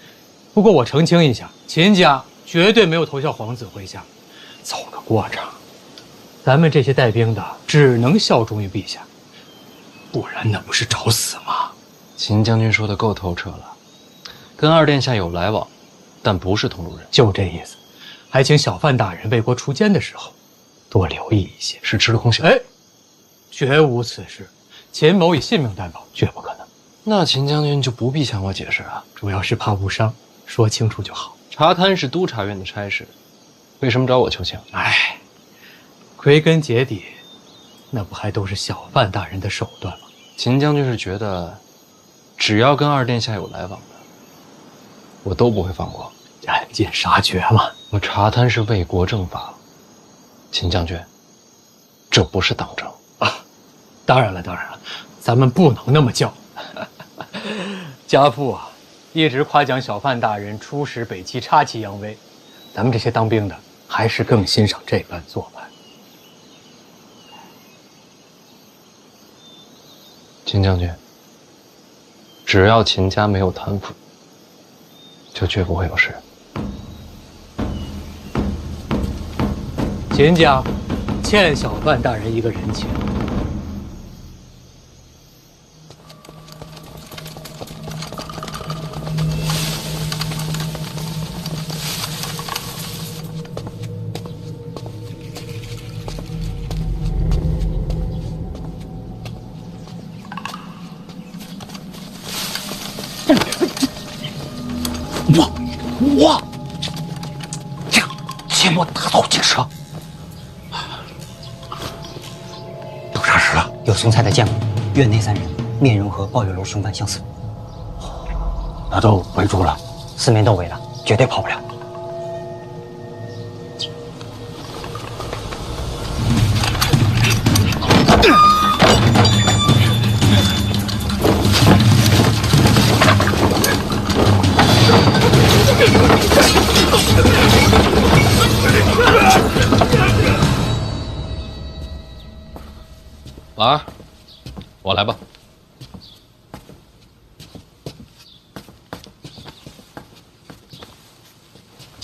Speaker 1: 不过我澄清一下，秦家绝对没有投效皇子麾下，走个过场。咱们这些带兵的只能效忠于陛下，不然那不是找死吗？
Speaker 3: 秦将军说的够透彻了，跟二殿下有来往，但不是同路人。
Speaker 1: 就这意思。还请小范大人为国除奸的时候多留意一些。
Speaker 3: 是吃了空饷？
Speaker 1: 哎，绝无此事。秦某以性命担保，绝不可能。
Speaker 3: 那秦将军就不必向我解释啊，
Speaker 1: 主要是怕误伤，说清楚就好。
Speaker 3: 查贪是督察院的差事，为什么找我求情？
Speaker 1: 哎，归根结底，那不还都是小范大人的手段吗？
Speaker 3: 秦将军是觉得，只要跟二殿下有来往的，我都不会放过。
Speaker 1: 赶尽杀绝嘛！
Speaker 3: 我查贪是为国正法，秦将军，这不是党争
Speaker 1: 啊！当然了，当然了，咱们不能那么叫。家父啊，一直夸奖小范大人出使北齐，插旗扬威。咱们这些当兵的，还是更欣赏这般做派。
Speaker 3: 秦将军，只要秦家没有贪腐，就绝不会有事。
Speaker 1: 秦家欠小范大人一个人情。
Speaker 10: 我这个切莫打草惊蛇。都啥事了？
Speaker 12: 有送菜的见过，院内3人，面容和抱月楼凶犯相似。
Speaker 10: 那都围住了，
Speaker 12: 四面都围了，绝对跑不了。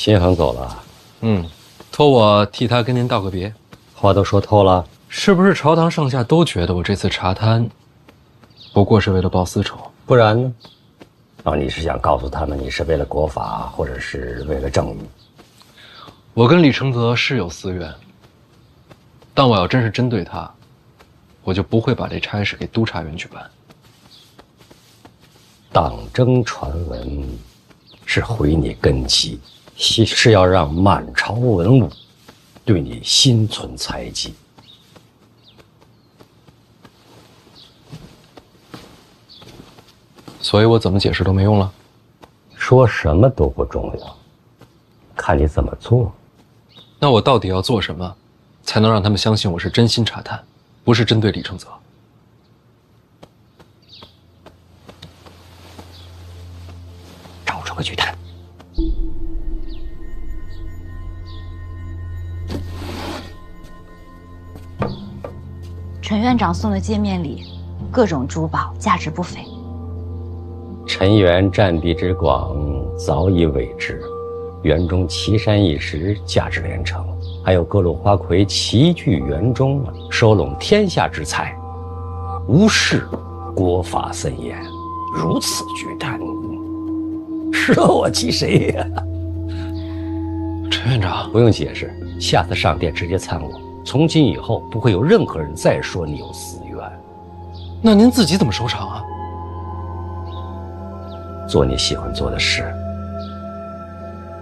Speaker 11: 秦恒走了，
Speaker 3: 托我替他跟您道个别。
Speaker 11: 话都说透了，
Speaker 3: 是不是朝堂上下都觉得我这次查贪，不过是为了报私仇？
Speaker 11: 不然呢？你是想告诉他们你是为了国法，或者是为了正义？
Speaker 3: 我跟李承泽是有私怨，但我要真是针对他，我就不会把这差事给督察院去办。
Speaker 11: 党争传闻是毁你根基，是要让满朝文武对你心存猜忌。
Speaker 3: 所以我怎么解释都没用了。
Speaker 11: 说什么都不重要，看你怎么做。
Speaker 3: 那我到底要做什么，才能让他们相信我是真心查探，不是针对李承泽？
Speaker 11: 找出个巨贪。
Speaker 4: 陈院长送的见面礼，各种珠宝，价值不菲。
Speaker 11: 陈园占地之广，早已委之。园中奇山异石，价值连城，还有各路花魁齐聚园中，收拢天下之财。无视国法森严，如此巨贪，舍我其谁呀？
Speaker 3: 陈院长，
Speaker 11: 不用解释，下次上殿直接参我。从今以后，不会有任何人再说你有私怨。
Speaker 3: 那您自己怎么收场啊？
Speaker 11: 做你喜欢做的事，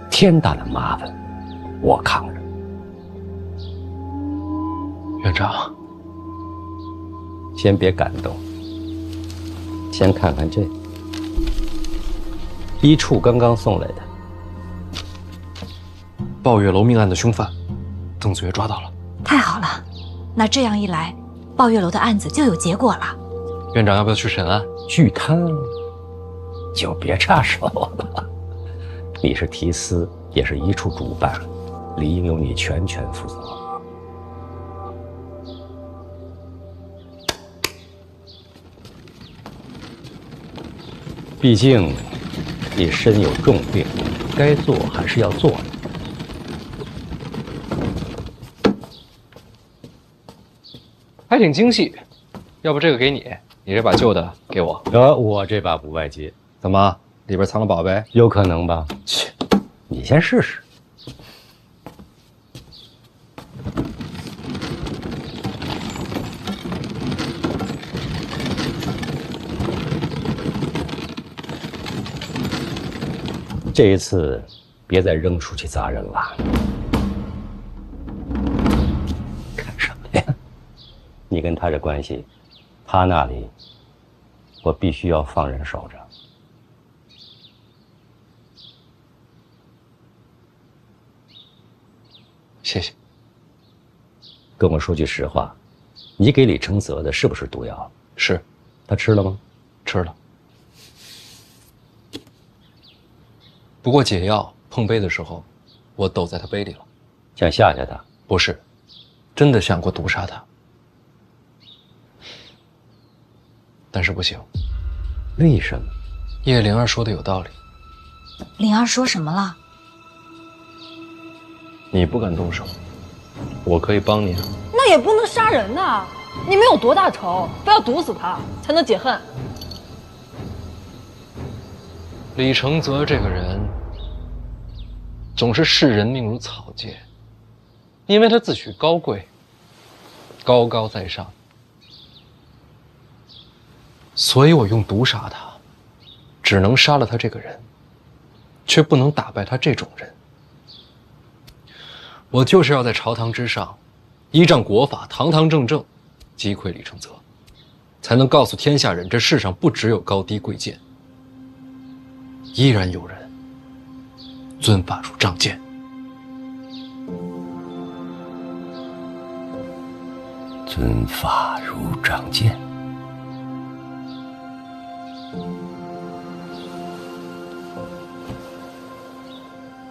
Speaker 11: 天大的麻烦，我扛着。
Speaker 3: 院长，
Speaker 11: 先别感动，先看看这一处刚刚送来的
Speaker 3: 抱月楼命案的凶犯，邓子月抓到了。
Speaker 4: 太好了，那这样一来，抱月楼的案子就有结果了。
Speaker 3: 院长要不要去审案？
Speaker 11: 巨贪就别插手了。你是提司，也是一处主办，理应由你全权负责。毕竟你身有重病，该做还是要做的。
Speaker 3: 还挺精细，要不这个给你，你这把旧的给我。
Speaker 11: 我这把不外接。
Speaker 3: 怎么？里边藏了宝贝？
Speaker 11: 有可能吧？切，你先试试。这一次，别再扔出去砸人了。看什么呀？你跟他这关系，他那里，我必须要放人守着。
Speaker 3: 谢谢。
Speaker 11: 跟我说句实话，你给李承泽的是不是毒药？
Speaker 3: 是。
Speaker 11: 他吃了吗？
Speaker 3: 吃了。不过解药碰杯的时候，我抖在他杯里了。
Speaker 11: 想吓吓他？
Speaker 3: 不是，真的想过毒杀他，但是不行。
Speaker 11: 为什么？
Speaker 3: 叶灵儿说的有道理。
Speaker 4: 灵儿说什么了？
Speaker 3: 你不敢动手，我可以帮你。
Speaker 2: 那也不能杀人呐！你们有多大仇，非要毒死他才能解恨？
Speaker 3: 李承泽这个人，总是视人命如草芥，因为他自诩高贵，高高在上，所以我用毒杀他，只能杀了他这个人，却不能打败他这种人。我就是要在朝堂之上，依仗国法，堂堂正正击溃李承泽，才能告诉天下人，这世上不只有高低贵贱，依然有人遵法如仗剑。
Speaker 11: 遵法如仗剑。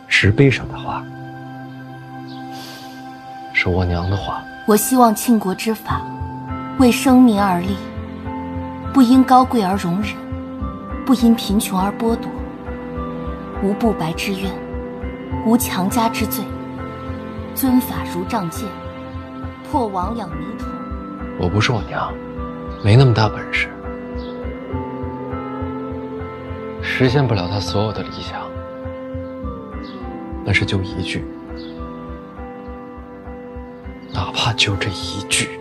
Speaker 11: 石碑上的话，
Speaker 3: 是我娘的话。
Speaker 8: 我希望庆国之法，为生民而立，不因高贵而容忍，不因贫穷而剥夺，无不白之冤，无强加之罪，遵法如杖戒，破亡两弥陀。
Speaker 3: 我不是我娘，没那么大本事，实现不了她所有的理想，但是就一句，哪怕就这一句，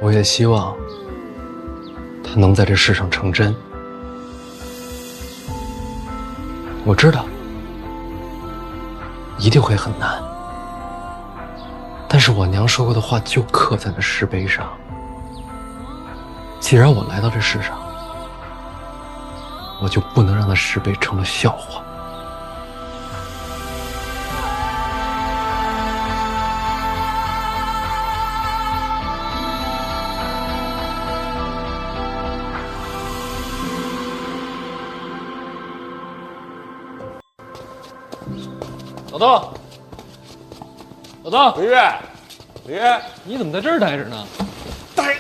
Speaker 3: 我也希望她能在这世上成真。我知道一定会很难，但是我娘说过的话就刻在那石碑上。既然我来到这世上，我就不能让那石碑成了笑话。
Speaker 1: 老豆，老豆，
Speaker 6: 李月，李月，
Speaker 1: 你怎么在这儿待着呢？
Speaker 10: 大人，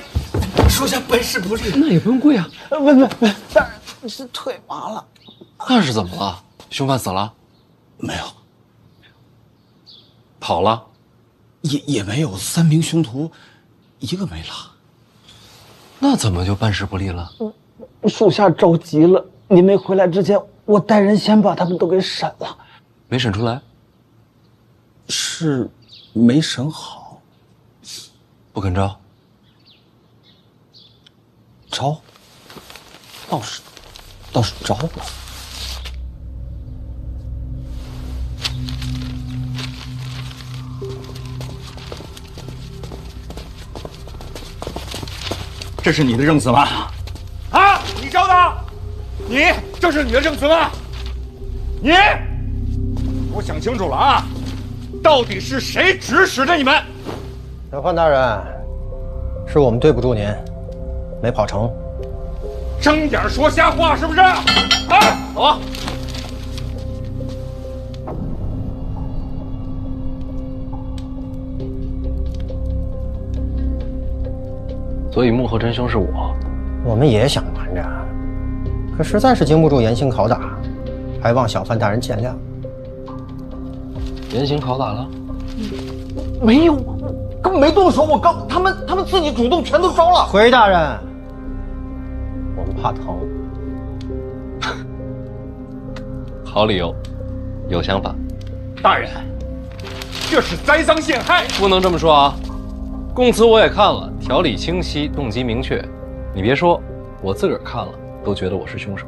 Speaker 10: 属下本事不利。
Speaker 1: 那也不用跪啊。
Speaker 10: 不，大人是腿麻了。
Speaker 3: 那是怎么了？凶犯死了？
Speaker 10: 没有，
Speaker 3: 跑了？
Speaker 10: 也没有，3名凶徒，一个没了。
Speaker 3: 那怎么就办事不利了？
Speaker 10: 属下着急了，您没回来之前，我带人先把他们都给审了。
Speaker 3: 没审出来？
Speaker 10: 是没审好。
Speaker 3: 不肯招？
Speaker 10: 招？倒是招了。
Speaker 6: 这是你的证词吗？啊，你招的？你这是你的证词吗？你，给我想清楚了啊！到底是谁指使的你们？
Speaker 13: 小范大人，是我们对不住您，没跑成。
Speaker 6: 睁眼说瞎话是不是？啊，走啊！
Speaker 3: 所以幕后真凶是我。
Speaker 13: 我们也想瞒着，可实在是经不住严刑拷打，还望小范大人见谅。
Speaker 3: 严刑拷打了？
Speaker 10: 没有，根本没动手。我刚他们自己主动全都招了。
Speaker 13: 回大人，我们怕疼。
Speaker 3: 好理由，有想法。
Speaker 6: 大人，这是栽赃陷害，
Speaker 3: 不能这么说啊！供词我也看了，条理清晰，动机明确。你别说，我自个儿看了都觉得我是凶手。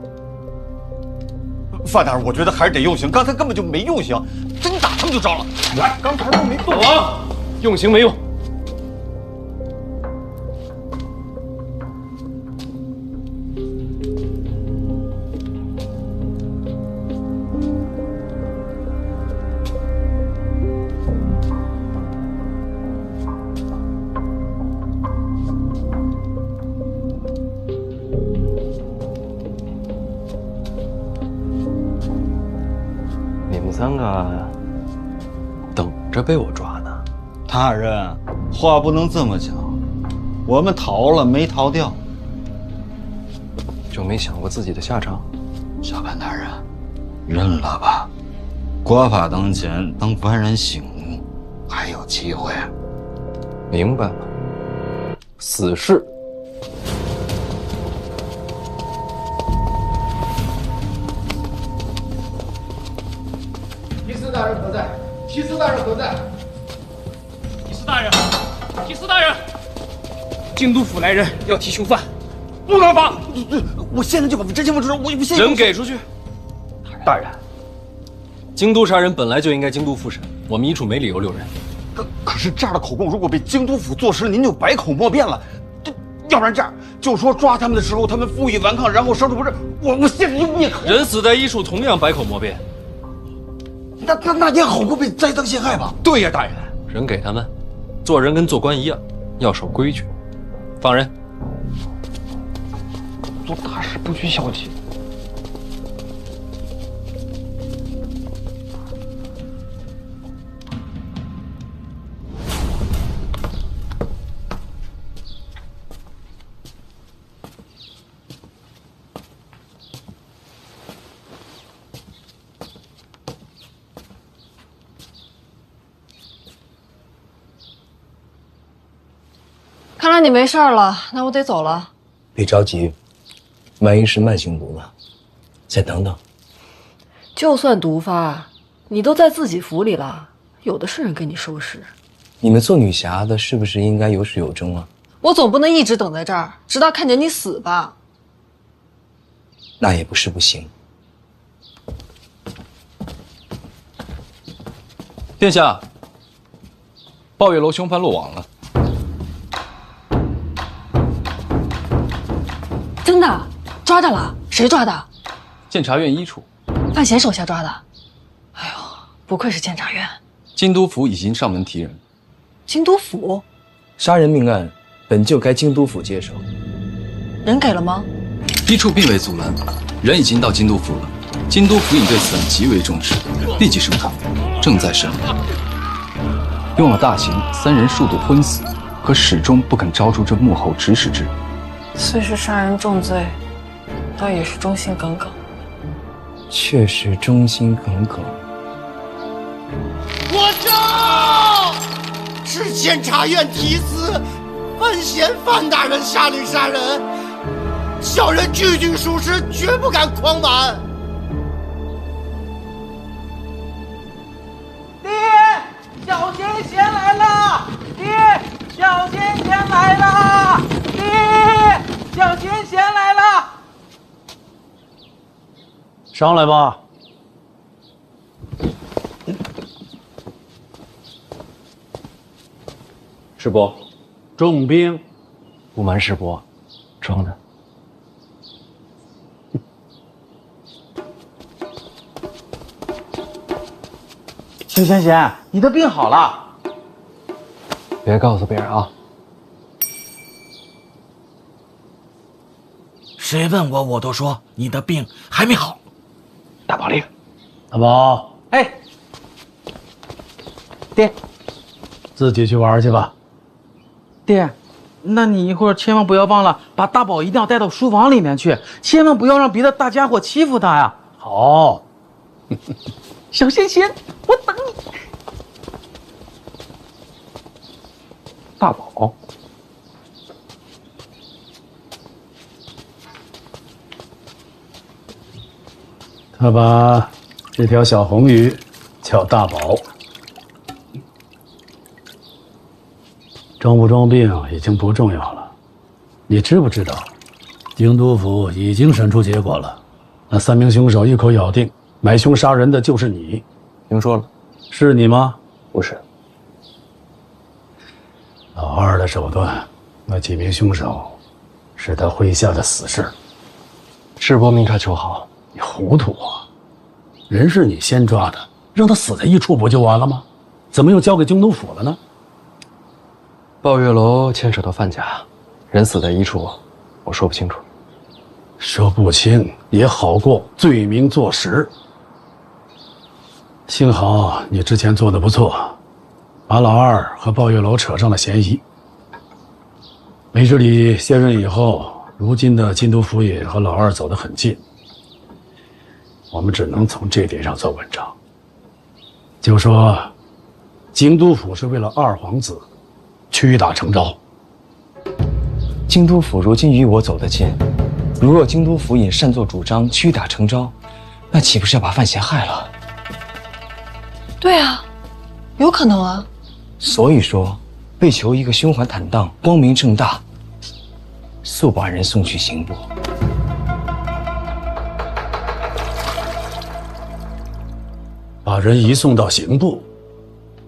Speaker 7: 范大人，我觉得还是得用刑，刚才根本就没用刑，真打他们就招了。
Speaker 6: 来，刚才都没动。
Speaker 3: 走啊！用刑没用。你们3个等着被我抓呢。
Speaker 7: 大人，话不能这么讲，我们逃了没逃掉，
Speaker 3: 就没想过自己的下场。
Speaker 7: 小范大人，认了吧，国法当前，当官人醒目，还有机会。
Speaker 3: 明白了，死士。
Speaker 14: 提司大人何在？提司大人何在？
Speaker 1: 提司大人，提司大人，京都府来人要提凶犯，不能放！
Speaker 10: 我现在就把真相知道，我现在
Speaker 3: 人给出去。大人，京都杀人本来就应该京都复审，我们一处没理由留人。
Speaker 7: 可是这样的口供，如果被京都府坐实，您就百口莫辩了。要不然这样，就说抓他们的时候，他们负隅顽抗，然后伤处不治，我现在就灭口。
Speaker 3: 人死在一处，同样百口莫辩。
Speaker 10: 那也好过被栽赃陷害吧？
Speaker 6: 对呀，大人。
Speaker 3: 人给他们，做人跟做官一样，要守规矩。放人。
Speaker 10: 做大事不拘小节。
Speaker 2: 然你没事了，那我得走了。
Speaker 5: 别着急，万一是慢性毒呢？再等等。
Speaker 2: 就算毒发，你都在自己府里了，有的是人给你收拾。
Speaker 5: 你们做女侠的，是不是应该有始有终啊？
Speaker 2: 我总不能一直等在这儿，直到看见你死吧？
Speaker 5: 那也不是不行。
Speaker 15: 殿下，抱月楼凶犯落网了。
Speaker 2: 真的？抓着了？谁抓的？
Speaker 15: 监察院一处。
Speaker 2: 范闲手下抓的。哎呦，不愧是监察院。
Speaker 15: 京都府已经上门提人。
Speaker 2: 京都府？
Speaker 5: 杀人命案本就该京都府接手。
Speaker 2: 人给了吗？
Speaker 15: 一处并未阻拦，人已经到京都府了。京都府尹对此案极为重视，立即升堂，正在审理。用了大刑，3人数度昏死，可始终不肯招出这幕后指使之人。
Speaker 2: 虽是杀人重罪，倒也是忠心耿耿。
Speaker 5: 确实忠心耿耿。
Speaker 14: 我诏，是监察院提司范闲范大人下令杀人，小人句句属实，绝不敢诓瞒。
Speaker 10: 爹，小贤贤来了！爹，小贤贤来了！爹，小贤贤来了！
Speaker 16: 上来吧。
Speaker 3: 师伯，
Speaker 16: 重兵。
Speaker 3: 不瞒师伯，装的。
Speaker 10: 小贤贤，你的病好了。
Speaker 3: 别告诉别人啊。
Speaker 10: 谁问我，我都说你的病还没好。
Speaker 3: 大宝令，
Speaker 16: 大宝，
Speaker 10: 哎，爹，
Speaker 16: 自己去玩去吧。
Speaker 10: 爹，那你一会儿千万不要忘了把大宝一定要带到书房里面去，千万不要让别的大家伙欺负他呀。
Speaker 16: 好。
Speaker 10: 小贤贤，我等你。
Speaker 3: 大宝，
Speaker 16: 他把这条小红鱼叫大宝。装不装病已经不重要了，你知不知道，京都府已经审出结果了，那3名凶手一口咬定买凶杀人的就是你。
Speaker 3: 听说了？
Speaker 16: 是你吗？
Speaker 3: 不是。
Speaker 16: 老二的手段，那几名凶手是他麾下的死士。
Speaker 3: 师伯明察秋毫。
Speaker 16: 你糊涂啊！人是你先抓的，让他死在一处不就完了吗？怎么又交给京都府了呢？
Speaker 3: 抱月楼牵扯到范家，人死在一处，我说不清楚。
Speaker 16: 说不清也好过罪名坐实。幸好你之前做的不错，把老二和抱月楼扯上了嫌疑。梅之礼卸任以后，如今的京都府尹和老二走得很近，我们只能从这点上做文章。就说京都府是为了二皇子屈打成招。
Speaker 5: 京都府如今与我走得近，如若京都府尹擅作主张，屈打成招，那岂不是要把范闲害了？
Speaker 2: 对啊，有可能啊。
Speaker 5: 所以说，为求一个胸怀坦荡、光明正大，速把人送去刑部。
Speaker 16: 把人移送到刑部，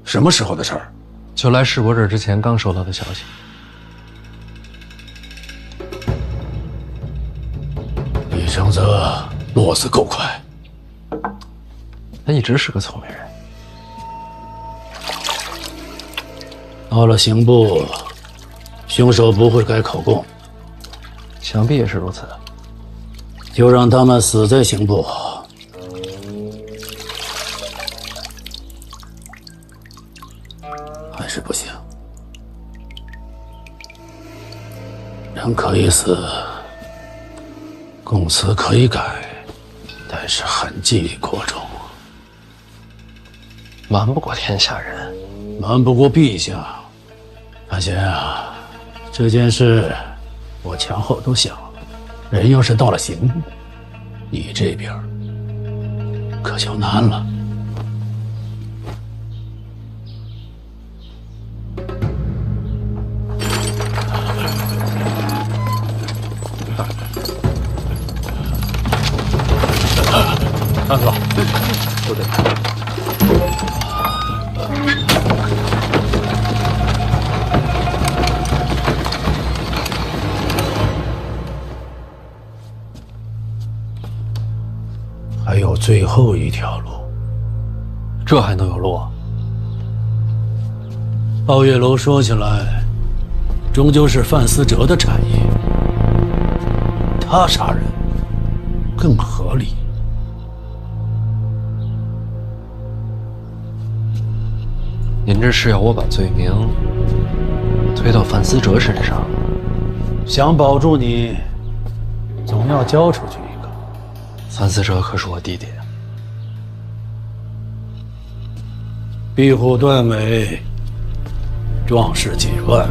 Speaker 16: 什么时候的事儿？
Speaker 3: 就来师伯这儿之前刚收到的消息。
Speaker 16: 李承泽落子够快，
Speaker 3: 他一直是个聪明人。
Speaker 16: 到了刑部，凶手不会改口供，
Speaker 3: 想必也是如此。
Speaker 16: 就让他们死在刑部。还是不行，人可以死，供词可以改，但是痕迹过重，
Speaker 3: 瞒不过天下人，
Speaker 16: 瞒不过陛下。范闲啊，这件事我前后都想了，人要是到了刑部，你这边可就难了。大哥，不对。还有最后一条路，
Speaker 3: 这还能有路？
Speaker 16: 皓月楼说起来，终究是范思哲的产业，他杀人更合理。
Speaker 3: 您这是要我把罪名推到范思哲身上？
Speaker 16: 想保住你，总要交出去一个。
Speaker 3: 范思哲可是我弟弟。
Speaker 16: 壁虎断尾，壮士几万，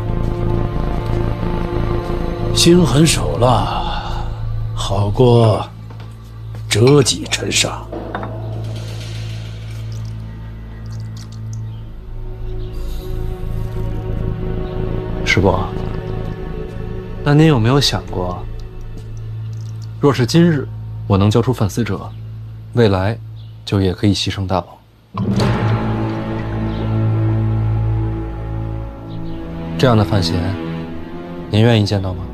Speaker 16: 心狠手辣，好过折戟沉沙。
Speaker 3: 师伯，那您有没有想过，若是今日我能交出范思哲，未来就也可以牺牲大宝。这样的范闲，您愿意见到吗？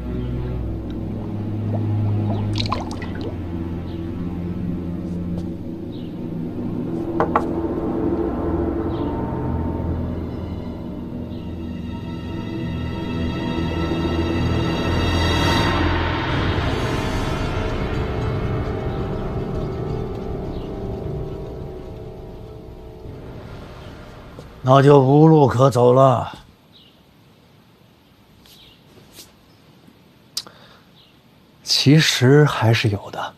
Speaker 16: 那就无路可走了。
Speaker 3: 其实还是有的。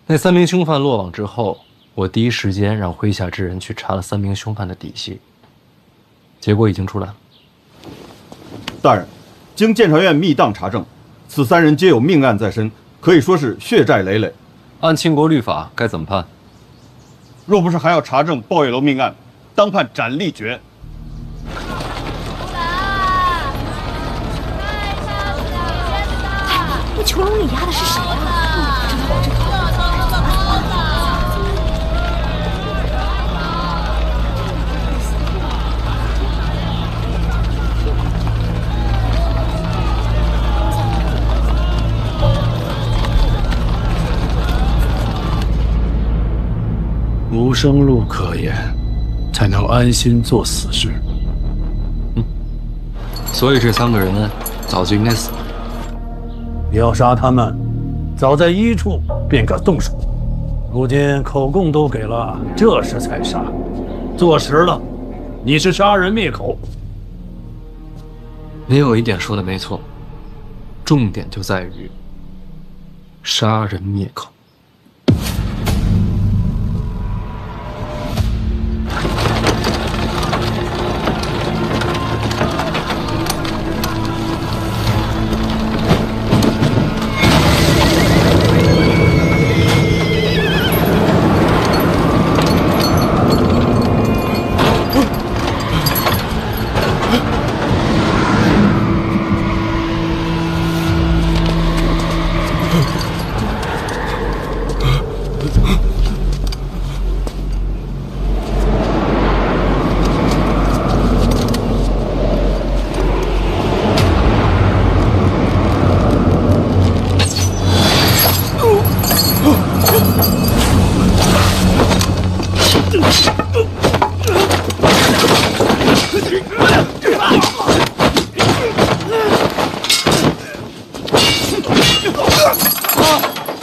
Speaker 3: 那3名凶犯落网之后，我第一时间让麾下之人去查了3名凶犯的底细，结果已经出来了。
Speaker 7: 大人，经监察院密档查证，此3人皆有命案在身，可以说是血债累累。
Speaker 3: 按秦国律法，该怎么判？
Speaker 7: 若不是还要查证抱月楼命案，当判斩立决。
Speaker 8: 那囚笼里压的是谁啊？
Speaker 16: 无生路可言，才能安心做死事。
Speaker 3: 所以这3个人早就应该死了。
Speaker 16: 要杀他们，早在1处便可动手。如今口供都给了，这时才杀，坐实了，你是杀人灭口。
Speaker 3: 您有一点说的没错，重点就在于杀人灭口。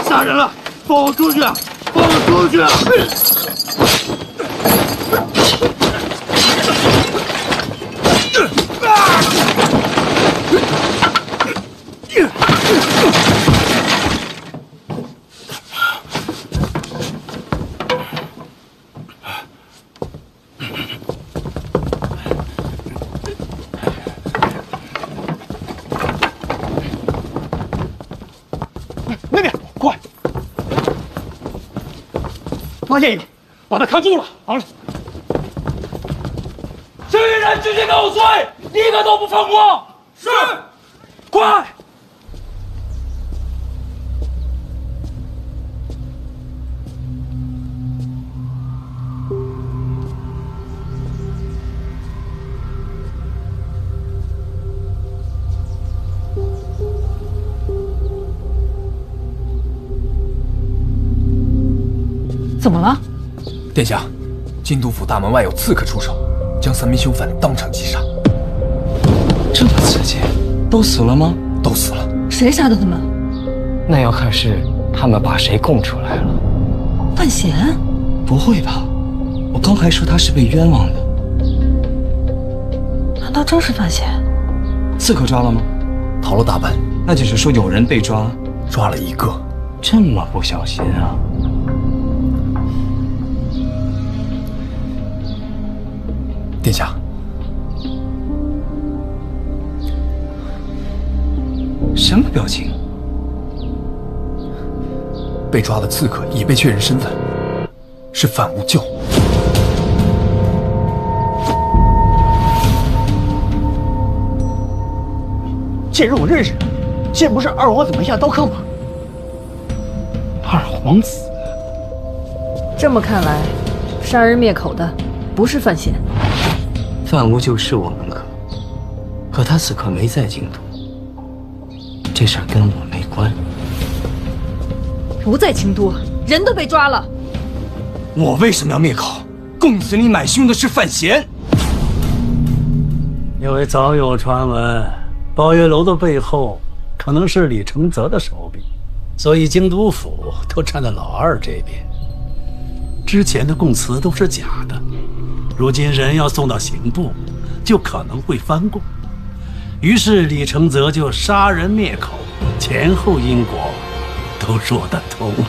Speaker 14: 杀人了！放我出去！放我出去！
Speaker 10: 发现一个，把他看住了。好了，这些人直接给我追，一个都不放过。是，快！
Speaker 2: 怎么了？
Speaker 15: 殿下，京都府大门外有刺客出手，将3名凶犯当场击杀。
Speaker 5: 这么刺激，都死了吗？
Speaker 15: 都死了。
Speaker 2: 谁杀的他们？
Speaker 5: 那要看是他们把谁供出来了。
Speaker 2: 范闲？
Speaker 5: 不会吧？我刚还说他是被冤枉的。
Speaker 2: 难道真是范闲？
Speaker 5: 刺客抓了吗？
Speaker 15: 逃了大半。
Speaker 5: 那就是说有人被抓，
Speaker 15: 抓了1个。
Speaker 5: 这么不小心啊！
Speaker 15: 殿下，
Speaker 5: 什么表情？
Speaker 15: 被抓的刺客已被确认身份，是范无咎。
Speaker 10: 这人我认识，这不是二皇子门下刀客吗？二皇子，
Speaker 2: 这么看来，杀人灭口的不是范闲。
Speaker 5: 范无咎是我门客，可他此刻没在京都，这事儿跟我没关。
Speaker 2: 不在京都，人都被抓了。
Speaker 5: 我为什么要灭口？供词里买凶的是范闲。
Speaker 16: 因为早有传闻，抱月楼的背后可能是李承泽的手笔，所以京都府都站在老二这边。之前的供词都是假的。如今人要送到刑部，就可能会翻供，于是李承泽就杀人灭口，前后因果都说得通了。